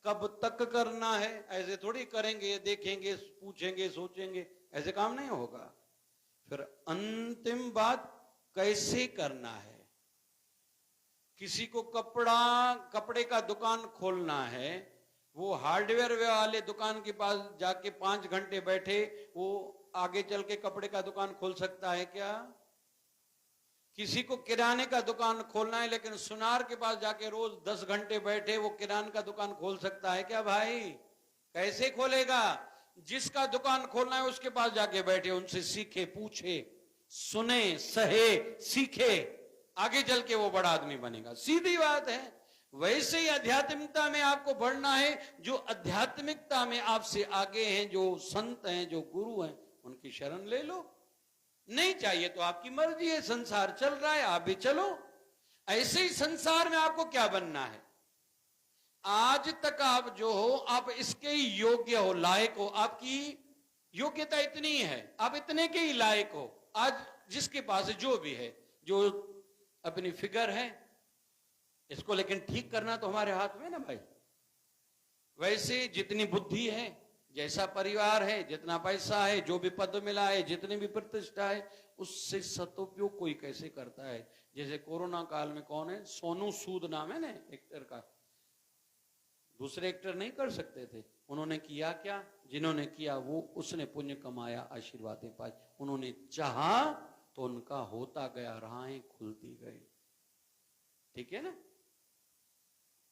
कब तक करना है। ऐसे थोड़ी करेंगे, देखेंगे, पूछेंगे, सोचेंगे, ऐसे काम नहीं होगा। फिर अंतिम बात कैसे करना है। किसी को कपड़े का दुकान खोलना है, वो हार्डवेयर वाले दुकान के पास जाके 5 घंटे बैठे, वो आगे चल के कपड़े का दुकान खोल सकता है क्या? किसी को किराने का दुकान खोलना है, लेकिन सुनार के पास जाके रोज 10 घंटे बैठे, वो किराने का दुकान खोल सकता है क्या भाई? कैसे खोलेगा? जिसका दुकान खोलना है उसके पास जाके बैठे, उनसे सीखे, पूछे, सुने, सहे, सीखे, आगे चल के वो बड़ा आदमी बनेगा। सीधी बात है। वैसे ही आध्यात्मिकता में आपको बढ़ना है। जो आध्यात्मिकता में आपसे आगे हैं, जो संत हैं, जो गुरु हैं, उनकी शरण ले लो। नहीं चाहिए तो आपकी मर्जी है, संसार चल रहा है, आप भी चलो। ऐसे ही संसार में आपको क्या बनना है, आज तक आप जो हो, आप इसके योग्य हो, लायक हो। आपकी योग्यता इतनी है, आप इतने के ही लायक हो। आज जिसके पास जो भी है, जो अपनी फिगर है, इसको लेकिन ठीक करना तो हमारे हाथ में ना भाई। वैसे जितनी बुद्धि है, जैसा परिवार है, जितना पैसा है, जो भी पद मिला है, जितनी भी प्रतिष्ठा है, उससे सदुपयोग कोई कैसे करता है। जैसे कोरोना काल में कौन है, सोनू सूद नाम है ना एक्टर का, दूसरे एक्टर नहीं कर सकते थे, उन्होंने किया क्या, जिन्होंने किया वो उसने पुण्य कमाया, आशीर्वादें पाई। उन्होंने चाहा तो उनका होता गया, राहें खुलती गई। ठीक है ना।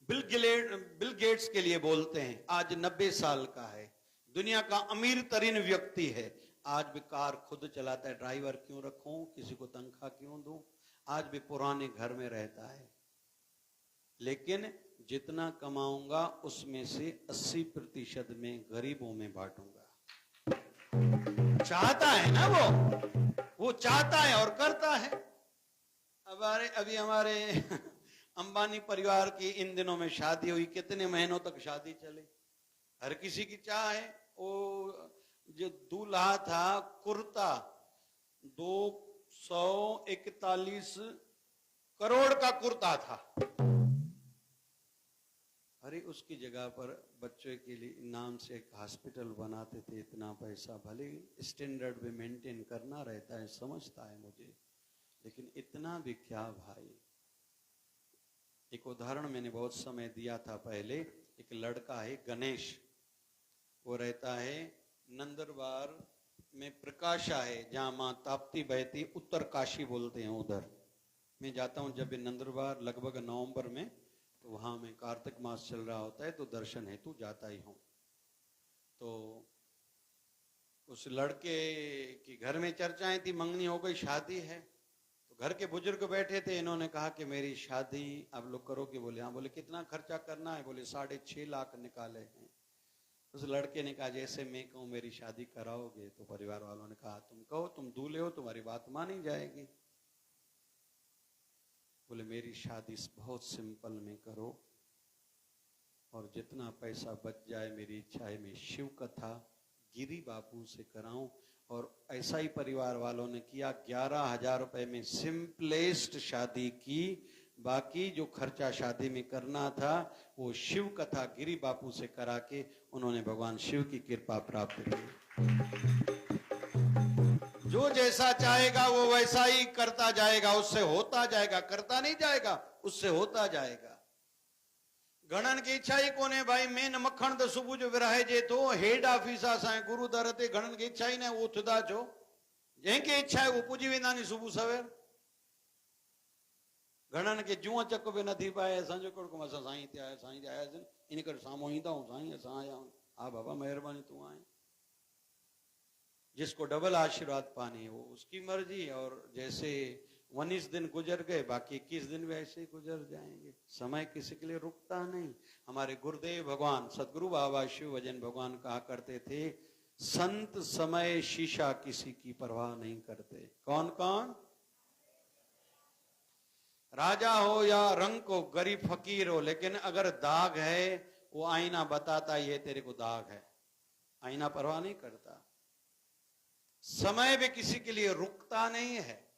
बिल गेट्स के लिए बोलते हैं, आज 90 साल का है, दुनिया का अमीर तरीन व्यक्ति है, आज भी कार खुद चलाता है, ड्राइवर क्यों रखूं, किसी को तनख्वाह क्यों दूं, आज भी पुराने घर में रहता है। लेकिन जितना कमाऊंगा उसमें से 80% में गरीबों में बांटूंगा। चाहता है ना वो चाहता है और करता है। अभी हमारे अंबानी परिवार की इन दिनों में शादी हुई, कितने महीनों तक शादी चले, हर किसी की चाह है। वो जो दूल्हा था, कुर्ता 241 करोड़ का कुर्ता था। अरे उसकी जगह पर बच्चों के लिए नाम से एक हॉस्पिटल बनाते थे, इतना पैसा, भले स्टैंडर्ड भी मेंटेन करना रहता है, समझता है मुझे, लेकिन इतना भी क्या भाई। एक उदाहरण मैंने बहुत समय दिया था पहले, एक लड़का है गणेश, वो रहता है नंदरबार में, प्रकाशा है जहां मां ताप्ती बहती, उत्तर काशी बोलते हैं उधर। मैं जाता हूं जब भी नंदरबार, लगभग नवंबर में, तो वहां में कार्तिक मास चल रहा होता है तो दर्शन हेतु जाता ही हूं। तो उस लड़के की घर में चर्चाएं थी, मंगनी हो गई, शादी है। तो घर के बुजुर्ग बैठे थे, इन्होंने कहा कि मेरी शादी आप लोग करोगे? बोले हाँ। बोले कितना खर्चा करना है? बोले 6.5 लाख निकाले हैं। उस लड़के ने कहा जैसे मैं कहूं मेरी शादी कराओगे? तो परिवार वालों ने कहा तुम कहो, तुम दूल्हे हो, तुम्हारी बात मानी जाएगी। बोले मेरी शादी बहुत सिंपल में करो, और जितना पैसा बच जाए मेरी इच्छा है मैं शिव कथा गिरी बापू से कराऊं। और ऐसा ही परिवार वालों ने किया, 11,000 रुपए में सिंपलेस्ट शादी की। बाकी जो खर्चा शादी में करना था वो शिव कथा गिरी बापू से करा के उन्होंने भगवान शिव की कृपा प्राप्त की। जो जैसा चाहेगा वो वैसा ही करता जाएगा, उससे होता जाएगा, करता नहीं जाएगा, उससे होता जाएगा। घणन की इच्छा ही कोने भाई, मेन मक्खण तो सुबह जो विराहे जे तो हेड ऑफिस असां गुरु दर ते, घणन की इच्छा ही ने उथदा छो, जंहिंखे इच्छा है वो पुजी वेंदा नी सुबह सवेर। घणन के जूअ चक भी न थी पाए, असांजो कोड़ असां साईं ते आया, साईं ते आयासीं, इन करे साम्हूं ईंदा हूं, साईं असां आया हूं। हा बाबा मेहरबानी, तू आए। जिसको डबल आशीर्वाद पानी है वो उसकी मर्जी। और जैसे 19 दिन गुजर गए, बाकी 21 दिन भी ऐसे ही गुजर जाएंगे। समय किसी के लिए रुकता नहीं। हमारे गुरुदेव भगवान सदगुरु बाबा शिव भजन भगवान कहा करते थे, संत समय शीशा किसी की परवाह नहीं करते। कौन कौन? राजा हो या रंग को, गरीब फकीर हो, लेकिन अगर दाग है वो आईना बताता ये तेरे को दाग है, आईना परवाह नहीं करता। समय भी किसी के लिए रुकता नहीं है।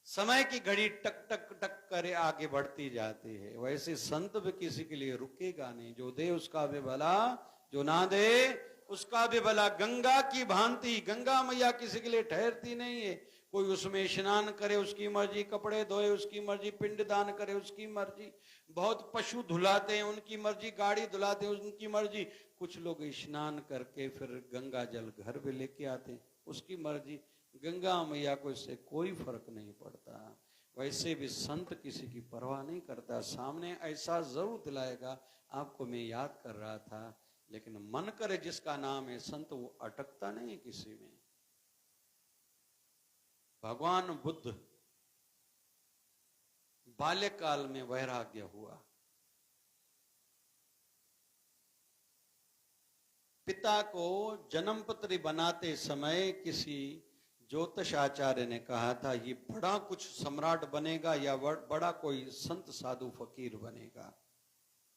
समय की घड़ी टक टक टक करे आगे बढ़ती जाती है। वैसे संत भी किसी के लिए रुकेगा नहीं, जो दे उसका भी भला, जो ना दे उसका भी भला। गंगा की भांति गंगा मैया किसी के लिए ठहरती नहीं है। कोई उसमें स्नान करे उसकी मर्जी, कपड़े धोए उसकी मर्जी, पिंड दान करे उसकी मर्जी, बहुत पशु धुलाते हैं उनकी मर्जी, गाड़ी धुलाते हैं उनकी मर्जी, कुछ लोग स्नान करके फिर गंगा जल घर भी लेके आते हैं, उसकी मर्जी। गंगा मैया को इससे कोई फर्क नहीं पड़ता। वैसे भी संत किसी की परवाह नहीं करता। सामने ऐसा जरूर दिलाएगा। आपको मैं याद कर रहा था, लेकिन मन करे जिसका नाम है संत, वो अटकता नहीं किसी में। भगवान बुद्ध बाल्यकाल में वैराग्य हुआ। पिता को जन्मपत्री बनाते समय किसी ज्योतिष आचार्य ने कहा था ये बड़ा कुछ सम्राट बनेगा या बड़ा कोई संत साधु फकीर बनेगा।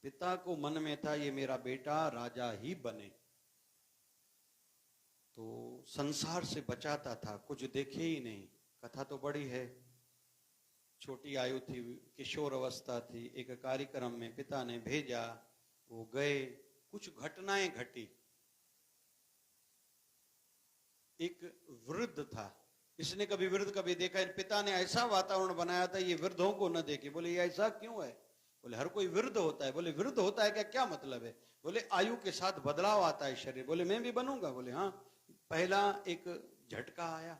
पिता को मन में था ये मेरा बेटा राजा ही बने। संसार से बचाता था, कुछ देखे ही नहीं। कथा तो बड़ी है। छोटी आयु थी, किशोर अवस्था थी, एक कार्यक्रम में पिता ने भेजा, वो गए, कुछ घटनाएं घटी। एक वृद्ध था, इसने कभी वृद्ध कभी देखा, पिता ने ऐसा वातावरण बनाया था ये वृद्धों को न देखे। बोले ये ऐसा क्यों है? बोले हर कोई वृद्ध होता है। बोले वृद्ध होता है क्या? क्या मतलब है? बोले आयु के साथ बदलाव आता है शरीर। बोले मैं भी बनूंगा? बोले हाँ। पहला एक झटका आया,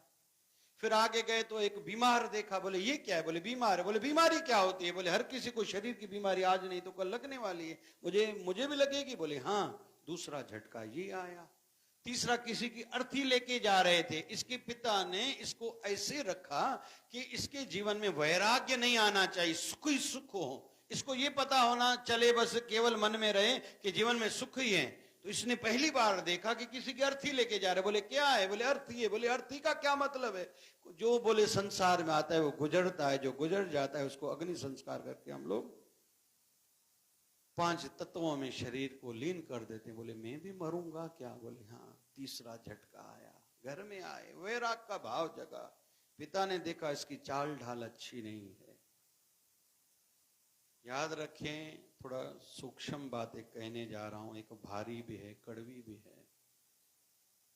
फिर आगे गए तो एक बीमार देखा। बोले ये क्या है? बोले बीमार है। बोले बीमारी क्या होती है? बोले हर किसी को शरीर की बीमारी आज नहीं तो कल लगने वाली है, मुझे भी लगेगी। बोले हाँ। दूसरा झटका ये आया। तीसरा, किसी की अर्थी लेके जा रहे थे, इसके पिता ने इसको ऐसे रखा कि इसके जीवन में वैराग्य नहीं आना चाहिए, सुख ही सुख हो। इसको ये पता होना चले बस केवल मन में रहे कि जीवन में सुख ही है। तो इसने पहली बार देखा कि किसी की अर्थी लेके जा रहे। बोले क्या है? बोले अर्थी है। बोले अर्थी का क्या मतलब है? जो बोले संसार में आता है वो गुजरता है, जो गुजर जाता है उसको अग्नि संस्कार करके हम लोग 5 तत्वों में शरीर को लीन कर देते। बोले मैं भी मरूंगा क्या? बोले हाँ। तीसरा झटका आया, घर में आए, वैराग का भाव जगा। पिता ने देखा इसकी चाल ढाल अच्छी नहीं है। याद रखें, थोड़ा सूक्ष्म बातें कहने जा रहा हूं, एक भारी भी है, कड़वी भी है।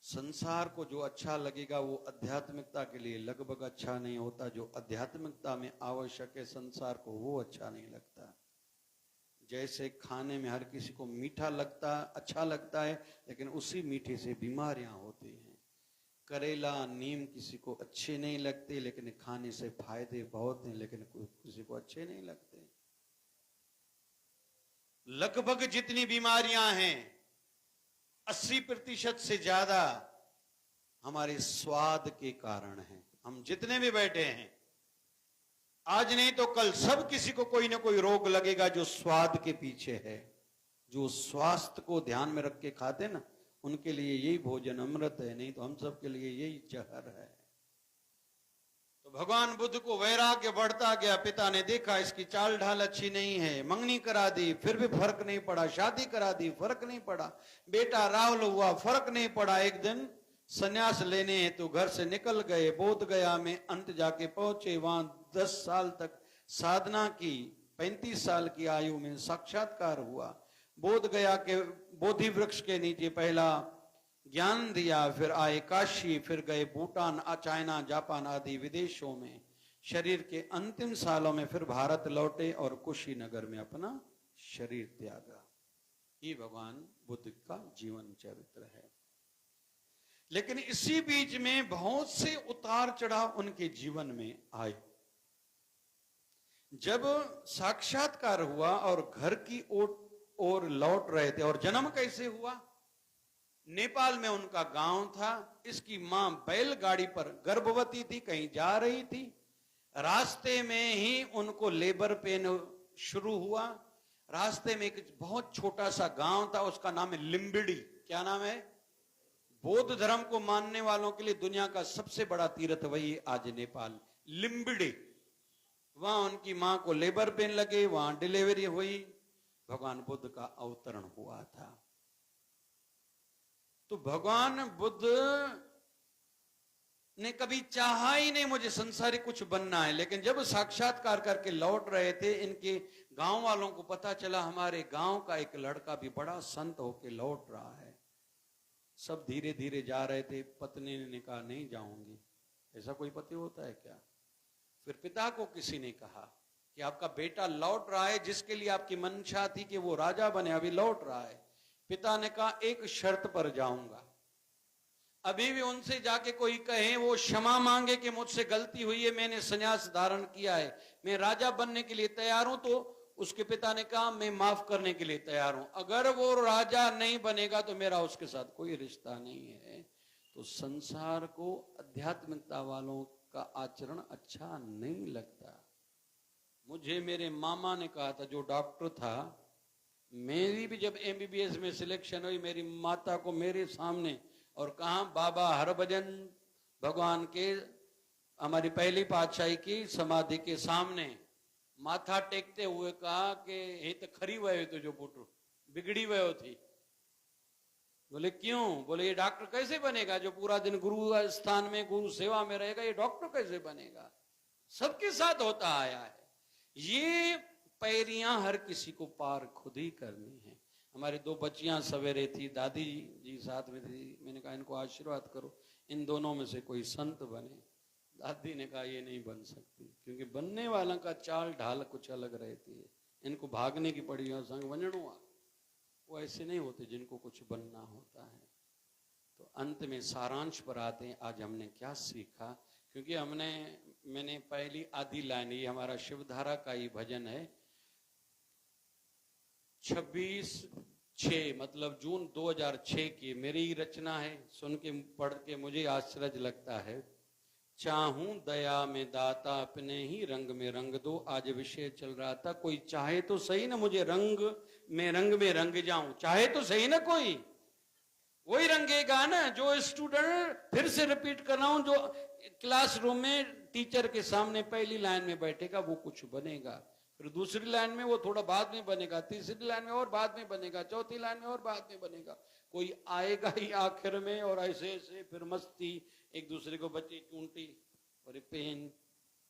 संसार को जो अच्छा लगेगा वो आध्यात्मिकता के लिए लगभग अच्छा नहीं होता। जो आध्यात्मिकता में आवश्यक है संसार को, वो अच्छा नहीं लगता। जैसे खाने में हर किसी को मीठा लगता, अच्छा लगता है, लेकिन उसी मीठे से बीमारियां होती हैं। करेला, नीम किसी को अच्छे नहीं लगते, लेकिन खाने से फायदे बहुत हैं, लेकिन किसी को अच्छे नहीं लगते। लगभग जितनी बीमारियां हैं 80% से ज्यादा हमारे स्वाद के कारण हैं। हम जितने भी बैठे हैं, आज नहीं तो कल सब किसी को कोई ना कोई रोग लगेगा जो स्वाद के पीछे है। जो स्वास्थ्य को ध्यान में रख के खाते ना, उनके लिए यही भोजन अमृत है, नहीं तो हम सब के लिए यही जहर है। तो भगवान बुद्ध को वैराग्य बढ़ता गया। पिता ने देखा इसकी चाल ढाल अच्छी नहीं है, मंगनी करा दी, फिर भी फर्क नहीं पड़ा। शादी करा दी, फर्क नहीं पड़ा। बेटा राहुल हुआ, फर्क नहीं पड़ा। एक दिन संन्यास लेने हेतु घर से निकल गए। बोध गया में अंत जाके पहुंचे। वहां 10 साल तक साधना की। 35 साल की आयु में साक्षात्कार हुआ। बोध गया के बोधि वृक्ष के नीचे पहला ज्ञान दिया, फिर आए काशी, फिर गए भूटान, चाइना, जापान आदि विदेशों में। शरीर के अंतिम सालों में फिर भारत लौटे और कुशीनगर में अपना शरीर त्यागा। ये भगवान बुद्ध का जीवन चरित्र है। लेकिन इसी बीच में बहुत से उतार चढ़ाव उनके जीवन में आए। जब साक्षात्कार हुआ और घर की ओर लौट रहे थे, और जन्म कैसे हुआ? नेपाल में उनका गांव था। इसकी मां बैलगाड़ी पर गर्भवती थी, कहीं जा रही थी। रास्ते में ही उनको लेबर पेन शुरू हुआ। रास्ते में एक बहुत छोटा सा गांव था, उसका नाम है लिम्बिड़ी। क्या नाम है? बौद्ध धर्म को मानने वालों के लिए दुनिया का सबसे बड़ा तीर्थ वही आज नेपाल, लिम्बिड़ी। वहां उनकी मां को लेबर पेन लगे, वहां डिलीवरी हुई। भगवान बुद्ध का अवतरण हुआ था। तो भगवान बुद्ध ने कभी चाहा ही नहीं मुझे संसारी कुछ बनना है। लेकिन जब साक्षात्कार करके लौट रहे थे, इनके गांव वालों को पता चला हमारे गांव का एक लड़का भी बड़ा संत होके लौट रहा है। सब धीरे धीरे जा रहे थे। पत्नी ने कहा नहीं जाऊंगी। ऐसा कोई पति होता है क्या? फिर पिता को किसी ने कहा कि आपका बेटा लौट रहा है, जिसके लिए आपकी मंशा थी कि वो राजा बने, अभी लौट रहा है। पिता ने कहा एक शर्त पर जाऊंगा। अभी भी उनसे जाके कोई कहे, वो क्षमा मांगे कि मुझसे गलती हुई है, मैंने संन्यास धारण किया है, मैं राजा बनने के लिए तैयार हूं, तो उसके पिता ने कहा मैं माफ करने के लिए तैयार हूं। अगर वो राजा नहीं बनेगा तो मेरा उसके साथ कोई रिश्ता नहीं है। तो संसार को आध्यात्मिकता वालों का आचरण अच्छा नहीं लगता। मुझे मेरे मामा ने कहा था, जो डॉक्टर था, मेरी भी जब MBBS में सिलेक्शन हुई, मेरी माता को मेरे सामने और कहा बाबा हरभजन भगवान के, हमारी पहली पातशाही की समाधि के सामने माथा टेकते हुए कहा कि हे तो खरी वयो तो जो पुत्र बिगड़ी वयो थी। बोले क्यों? बोले ये डॉक्टर कैसे बनेगा जो पूरा दिन गुरु स्थान में गुरु सेवा में रहेगा, ये डॉक्टर कैसे बनेगा? सबके साथ होता आया है। ये पैरियां हर किसी को पार खुद ही करनी है। हमारी 2 बच्चियां सवेरे थी, दादी जी साथ में थी, मैंने कहा इनको आशीर्वाद करो, इन दोनों में से कोई संत बने। दादी ने कहा ये नहीं बन सकती, क्योंकि बनने वाला का चाल ढाल कुछ अलग रहती है। इनको भागने की पड़ी है, संग बनणुआ, वो ऐसे नहीं होते जिनको कुछ बनना होता है। तो अंत में सारांश पर आते हैं, आज हमने क्या सीखा? क्योंकि मैंने पहली आधी लाइन, ये हमारा शिवधारा का ही भजन है, 26/6 मतलब जून 2006 की मेरी रचना है। सुन के पढ़ के मुझे आश्चर्य लगता है। चाहूं दया में दाता अपने ही रंग में रंग दो, आज विषय चल रहा था, कोई चाहे तो सही ना मुझे रंग में रंग जाऊं, चाहे तो सही ना कोई, वही रंगेगा ना जो स्टूडेंट, फिर से रिपीट कर रहा हूं, जो क्लासरूम में टीचर के सामने पहली लाइन में बैठेगा वो कुछ बनेगा, फिर दूसरी लाइन में वो थोड़ा बाद में बनेगा, तीसरी लाइन में और बाद में बनेगा, चौथी लाइन में और बाद में बनेगा, कोई आएगा ही आखिर में। और ऐसे ऐसे फिर मस्ती, एक दूसरे को बच्चे चूंटी, और पेन,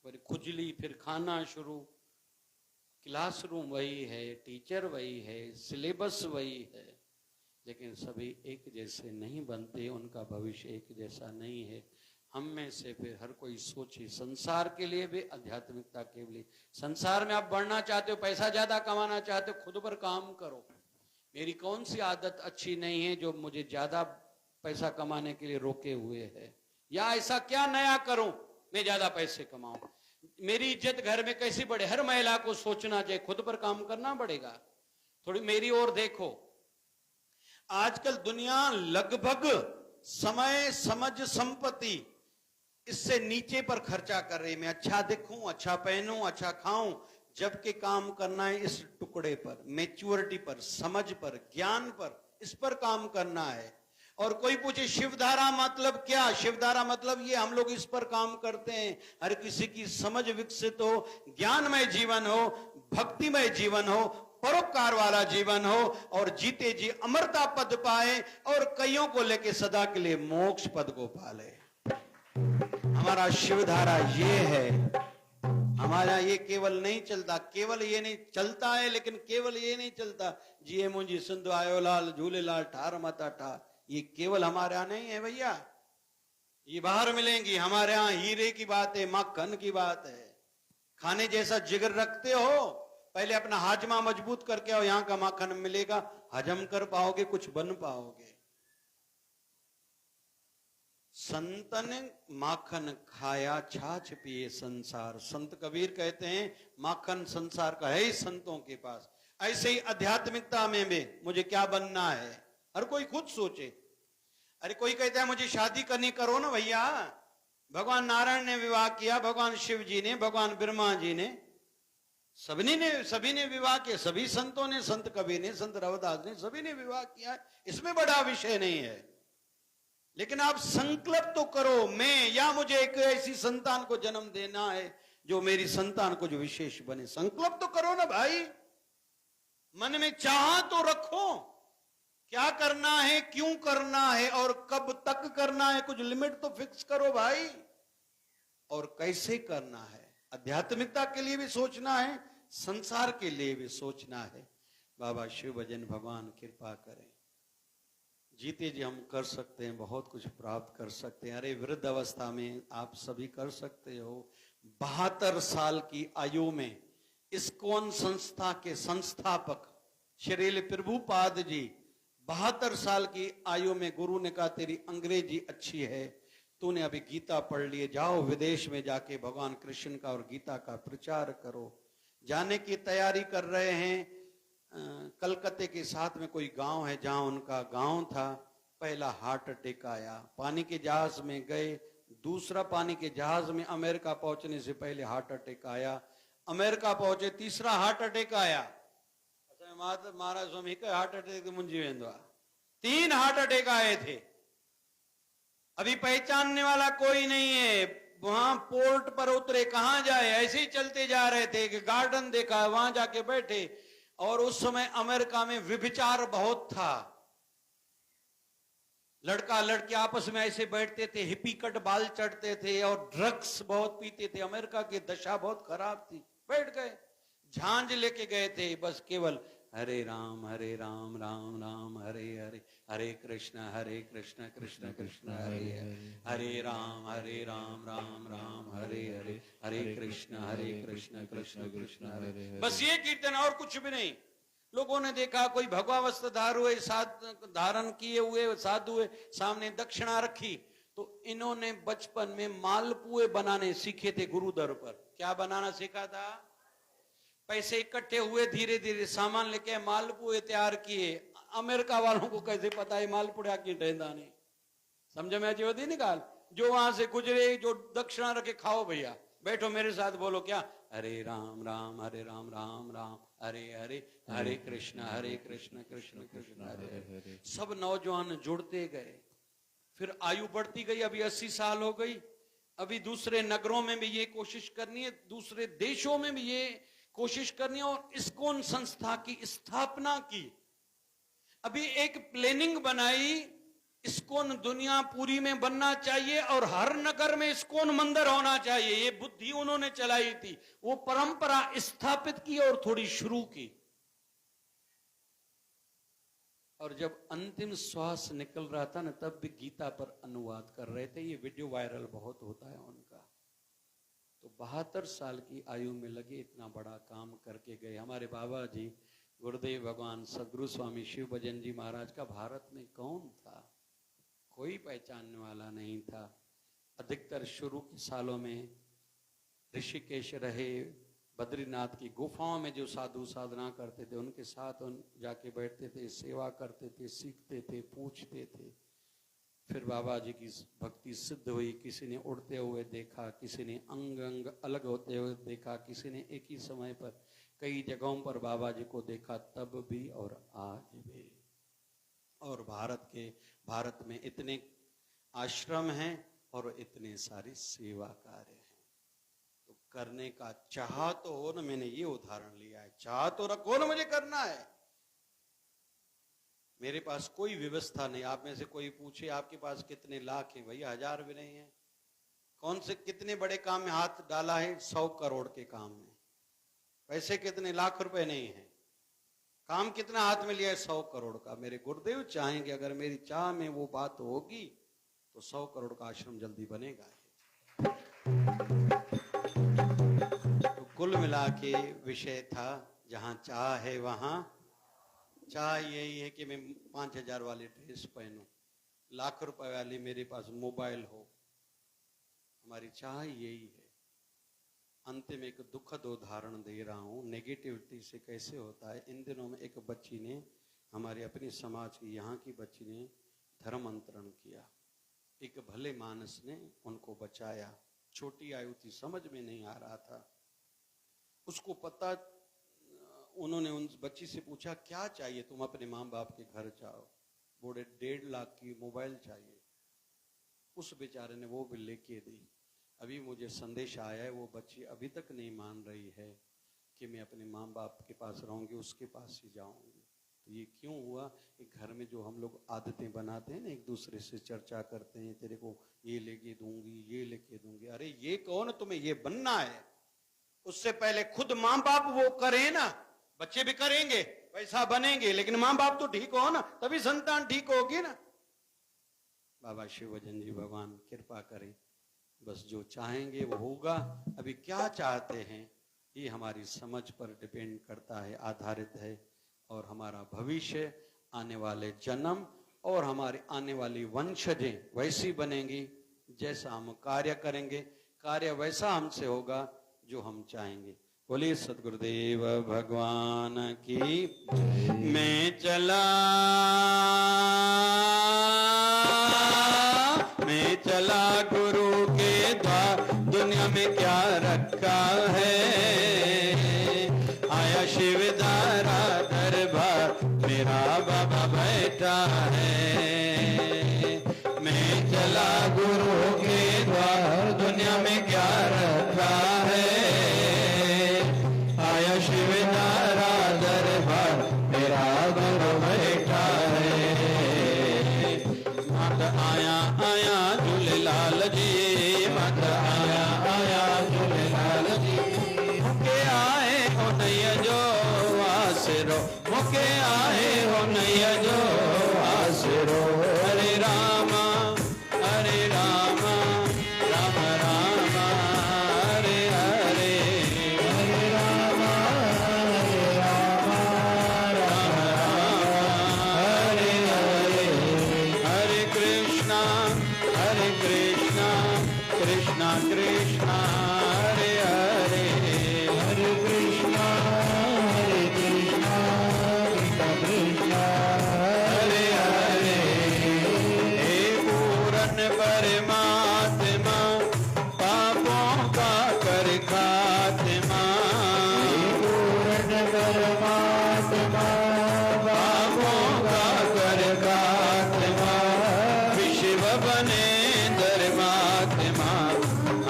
और खुजली, फिर खाना शुरू। क्लासरूम वही है, टीचर वही है, सिलेबस वही है, लेकिन सभी एक जैसे नहीं बनते, उनका भविष्य एक जैसा नहीं है। हम में से फिर हर कोई सोचे संसार के लिए भी, आध्यात्मिकता के लिए। संसार में आप बढ़ना चाहते हो, पैसा ज्यादा कमाना चाहते हो, खुद पर काम करो। मेरी कौन सी आदत अच्छी नहीं है जो मुझे ज्यादा पैसा कमाने के लिए रोके हुए है, या ऐसा क्या नया करूं मैं ज्यादा पैसे कमाऊं, मेरी इज्जत घर में कैसी बढ़े। हर महिला को सोचना चाहिए, खुद पर काम करना पड़ेगा। थोड़ी मेरी ओर देखो, आजकल दुनिया लगभग समय, समझ, संपत्ति, इससे नीचे पर खर्चा कर रही। मैं अच्छा दिखूं, अच्छा पहनूं, अच्छा खाऊं, जबकि काम करना है इस टुकड़े पर, मैच्योरिटी पर, समझ पर, ज्ञान पर, इस पर काम करना है। और कोई पूछे शिवधारा मतलब क्या? शिवधारा मतलब ये हम लोग इस पर काम करते हैं, हर किसी की समझ विकसित हो, ज्ञानमय जीवन हो, भक्तिमय जीवन हो, परोपकार वाला जीवन हो, और जीते जी अमरता पद पाए, और कईयों को लेके सदा के लिए मोक्ष पद को पाले। हमारा शिवधारा ये है। हमारा ये केवल नहीं चलता, केवल ये नहीं चलता है, लेकिन केवल ये नहीं चलता जिए मुझी सिंधु आयो लाल झूलेलाल ठार माता ठार, ये केवल हमारे यहाँ नहीं है भैया, ये बाहर मिलेंगी। हमारे यहाँ हीरे की बात है, मक्खन की बात है। खाने जैसा जिगर रखते हो, पहले अपना हाजमा मजबूत करके आओ, यहाँ का माखन मिलेगा, हजम कर पाओगे, कुछ बन पाओगे। संतन माखन खाया छाछ पिए संसार, संत कबीर कहते हैं माखन संसार का है ही संतों के पास। ऐसे ही आध्यात्मिकता में भी मुझे क्या बनना है, हर कोई खुद सोचे। अरे कोई कहता है मुझे शादी करनी, करो ना भैया। भगवान नारायण ने विवाह किया, भगवान शिव जी ने, भगवान ब्रह्मा जी ने, सभी ने विवाह किया, सभी संतों ने, संत कबीर ने, संत रविदास ने, सभी ने विवाह किया, इसमें बड़ा विषय नहीं है। लेकिन आप संकल्प तो करो, मैं या मुझे एक ऐसी संतान को जन्म देना है जो मेरी संतान को जो विशेष बने। संकल्प तो करो ना भाई, मन में चाह तो रखो, क्या करना है, क्यों करना है, और कब तक करना है, कुछ लिमिट तो फिक्स करो भाई। और कैसे करना है, आध्यात्मिकता के लिए भी सोचना है, संसार के लिए भी सोचना है। बाबा शिव भजन भगवान कृपा करें, जीते जी हम कर सकते हैं, बहुत कुछ प्राप्त कर सकते हैं। अरे वृद्ध अवस्था में आप सभी कर सकते हो। 72 साल की आयु में इस्कॉन संस्था के संस्थापक श्रील प्रभुपाद जी, 72 साल की आयु में गुरु ने कहा तेरी अंग्रेजी अच्छी है, तूने अभी गीता पढ़ लिए, जाओ विदेश में जाके भगवान कृष्ण का और गीता का प्रचार करो। जाने की तैयारी कर रहे हैं। कलकत्ते के साथ में कोई गांव है, जहां उनका गांव था, पहला हार्ट अटैक आया। पानी के जहाज में गए, दूसरा पानी के जहाज में अमेरिका पहुंचने से पहले हार्ट अटैक आया। अमेरिका पहुंचे, तीसरा हार्ट अटैक आया। महाराज स्वामी का हार्ट अटैक मुंजी वेंदो, 3 हार्ट अटैक आए थे। अभी पहचानने वाला कोई नहीं है। वहां पोर्ट पर उतरे, कहां जाए, ऐसे ही चलते जा रहे थे कि गार्डन देखा, वहां जाके बैठे। और उस समय अमेरिका में व्यभिचार बहुत था, लड़का लड़की आपस में ऐसे बैठते थे, हिप्पी कट बाल चढ़ते थे और ड्रग्स बहुत पीते थे। अमेरिका की दशा बहुत खराब थी। बैठ गए, झांझ लेके गए थे, बस केवल हरे राम राम राम हरे हरे, हरे कृष्ण कृष्ण कृष्ण हरे हरे, हरे राम राम राम हरे हरे, हरे कृष्ण कृष्ण कृष्ण हरे हरे। बस ये कीर्तन और कुछ भी नहीं। लोगों ने देखा कोई भगवा वस्त्र धारण किए हुए साधु हुए, सामने दक्षिणा रखी, तो इन्होंने बचपन में मालपुए बनाने सीखे थे गुरुदर पर। क्या बनाना सीखा था? पैसे इकट्ठे हुए, धीरे धीरे सामान लेके मालपुए तैयार किए। अमेरिका वालों को कैसे पता है मालपुड़ा की टेंदा नहीं, समझ में अजी होती निकाल। जो वहां से गुजरे, जो दक्षिणा रखे, खाओ भैया, बैठो मेरे साथ, बोलो क्या? हरे राम राम राम हरे हरे, हरे कृष्ण कृष्ण कृष्ण हरे हरे। सब नौजवान जुड़ते गए, फिर आयु बढ़ती गई, अभी 80 साल हो गई। अभी दूसरे नगरों में भी ये कोशिश करनी है, दूसरे देशों में भी ये कोशिश करनी है, और इस्कॉन संस्था की स्थापना की। अभी एक प्लानिंग बनाई, इस्कॉन दुनिया पूरी में बनना चाहिए और हर नगर में इस्कॉन मंदिर होना चाहिए। ये बुद्धि उन्होंने चलाई थी, वो परंपरा स्थापित की और थोड़ी शुरू की। और जब अंतिम श्वास निकल रहा था ना, तब भी गीता पर अनुवाद कर रहे थे। ये वीडियो वायरल बहुत होता है उनका। तो 72 साल की आयु में लगे, इतना बड़ा काम करके गए। हमारे बाबा जी गुरुदेव भगवान सदगुरु स्वामी शिव भजन जी महाराज का भारत में कौन था? कोई पहचानने वाला नहीं था। अधिकतर शुरू के सालों में ऋषिकेश रहे, बद्रीनाथ की गुफाओं में जो साधु साधना करते थे उनके साथ जाके बैठते थे, सेवा करते थे, सीखते थे, पूछते थे। फिर बाबा जी की भक्ति सिद्ध हुई। किसी ने उड़ते हुए देखा, किसी ने अंग अंग अलग होते हुए देखा, किसी ने एक ही समय पर कई जगहों पर बाबा जी को देखा, तब भी और आज भी। और भारत में इतने आश्रम हैं और इतने सारे सेवा कार्य हैं, तो करने का चाह तो हो ना। मैंने ये उदाहरण लिया है, चाह तो रखो ना, मुझे करना है। मेरे पास कोई व्यवस्था नहीं। आप में से कोई पूछे आपके पास कितने लाख हैं? भैया 1000 भी नहीं है। कौन से कितने बड़े काम में हाथ डाला है? 100 करोड़ के काम में। पैसे कितने? लाख रुपए नहीं है। काम कितना हाथ में लिया है? 100 करोड़ का। मेरे गुरुदेव चाहेंगे, अगर मेरी चाह में वो बात होगी तो 100 करोड़ का आश्रम जल्दी बनेगा। तो कुल मिला के विषय था, जहां चाह है वहां। चाह यही है कि मैं 5000 वाली ड्रेस पहनूं, लाख रुपए वाली मेरे पास मोबाइल हो। हमारी चाह यही है। अंतिम एक दुखद उदाहरण दे रहा हूं, नेगेटिविटी से कैसे होता है। इन दिनों में एक बच्ची ने, हमारे अपनी समाज की यहाँ की बच्ची ने धर्म अंतरण किया। एक भले मानस ने उनको बचाया। छोटी आयु थी, समझ में नहीं आ रहा था उसको पता। उन्होंने उन बच्ची से पूछा, क्या चाहिए? तुम अपने माँ बाप के घर जाओ। बोले 1.5 लाख की मोबाइल चाहिए। उस बेचारे ने वो भी लेके दी। अभी मुझे संदेश आया है, वो बच्ची अभी तक नहीं मान रही है कि मैं अपने माँ बाप के पास रहूंगी, उसके पास ही जाऊंगी। तो ये क्यों हुआ? एक घर में जो हम लोग आदतें बनाते हैं ना, एक दूसरे से चर्चा करते हैं, तेरे को ये लेके दूंगी, ये लेके दूंगी। अरे ये कौन, तुम्हें ये बनना है? उससे पहले खुद माँ बाप वो करे ना। बच्चे भी करेंगे, पैसा बनेंगे, लेकिन माँ बाप तो ठीक हो ना, तभी संतान ठीक होगी ना। बाबा शिव भजन जी भगवान कृपा करे, बस जो चाहेंगे वो होगा। अभी क्या चाहते हैं ये हमारी समझ पर डिपेंड करता है, आधारित है। और हमारा भविष्य, आने वाले जन्म और हमारी आने वाली वंशजें वैसी बनेंगी जैसा हम कार्य करेंगे। कार्य वैसा हमसे होगा जो हम चाहेंगे। बोलिए सद्गुरुदेव भगवान की। मैं चला गुरु के द्वार, दुनिया में क्या रखा है। आया शिवदारा दरबार, मेरा बाबा बैठा है। मैं चला गुरु के द्वार, दुनिया में क्या रखा है। आया शिवदारा दरबार, मेरा गुरु बैठा है। जी मत आया आया झूलेलाल जी मुके आए हो नैया जो आसरो मुके आए हो नैया जो आसरो हरे रामा राम राम हरे हरे हरे रामा राम हरे हरे हरे कृष्णा कृष्णा कृष्णा हरे हरे हरे कृष्णा कृष्णा कृष्णा हरे हरे हे पूर्ण परमात्मा पापों का कर खात्मा पूर्ण परमात्मा पापों का कर खात्मा विश्व बने धर्मात्मा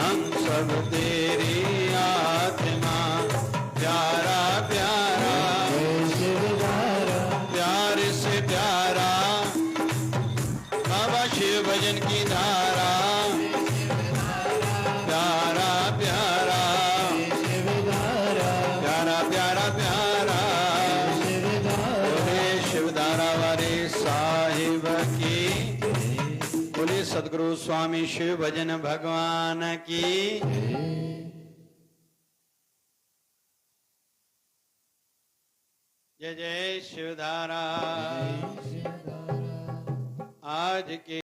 हम सब तेरी आत्मा प्यारा प्यारा प्यार से प्यारा बाबा शिव भजन की धारा प्यारा प्यारा प्यारा प्यारा प्यारा बोले शिवधारा वाले साहिब की बोले सदगुरु स्वामी शिव भजन भगवान की जय जय शिवधारा आज के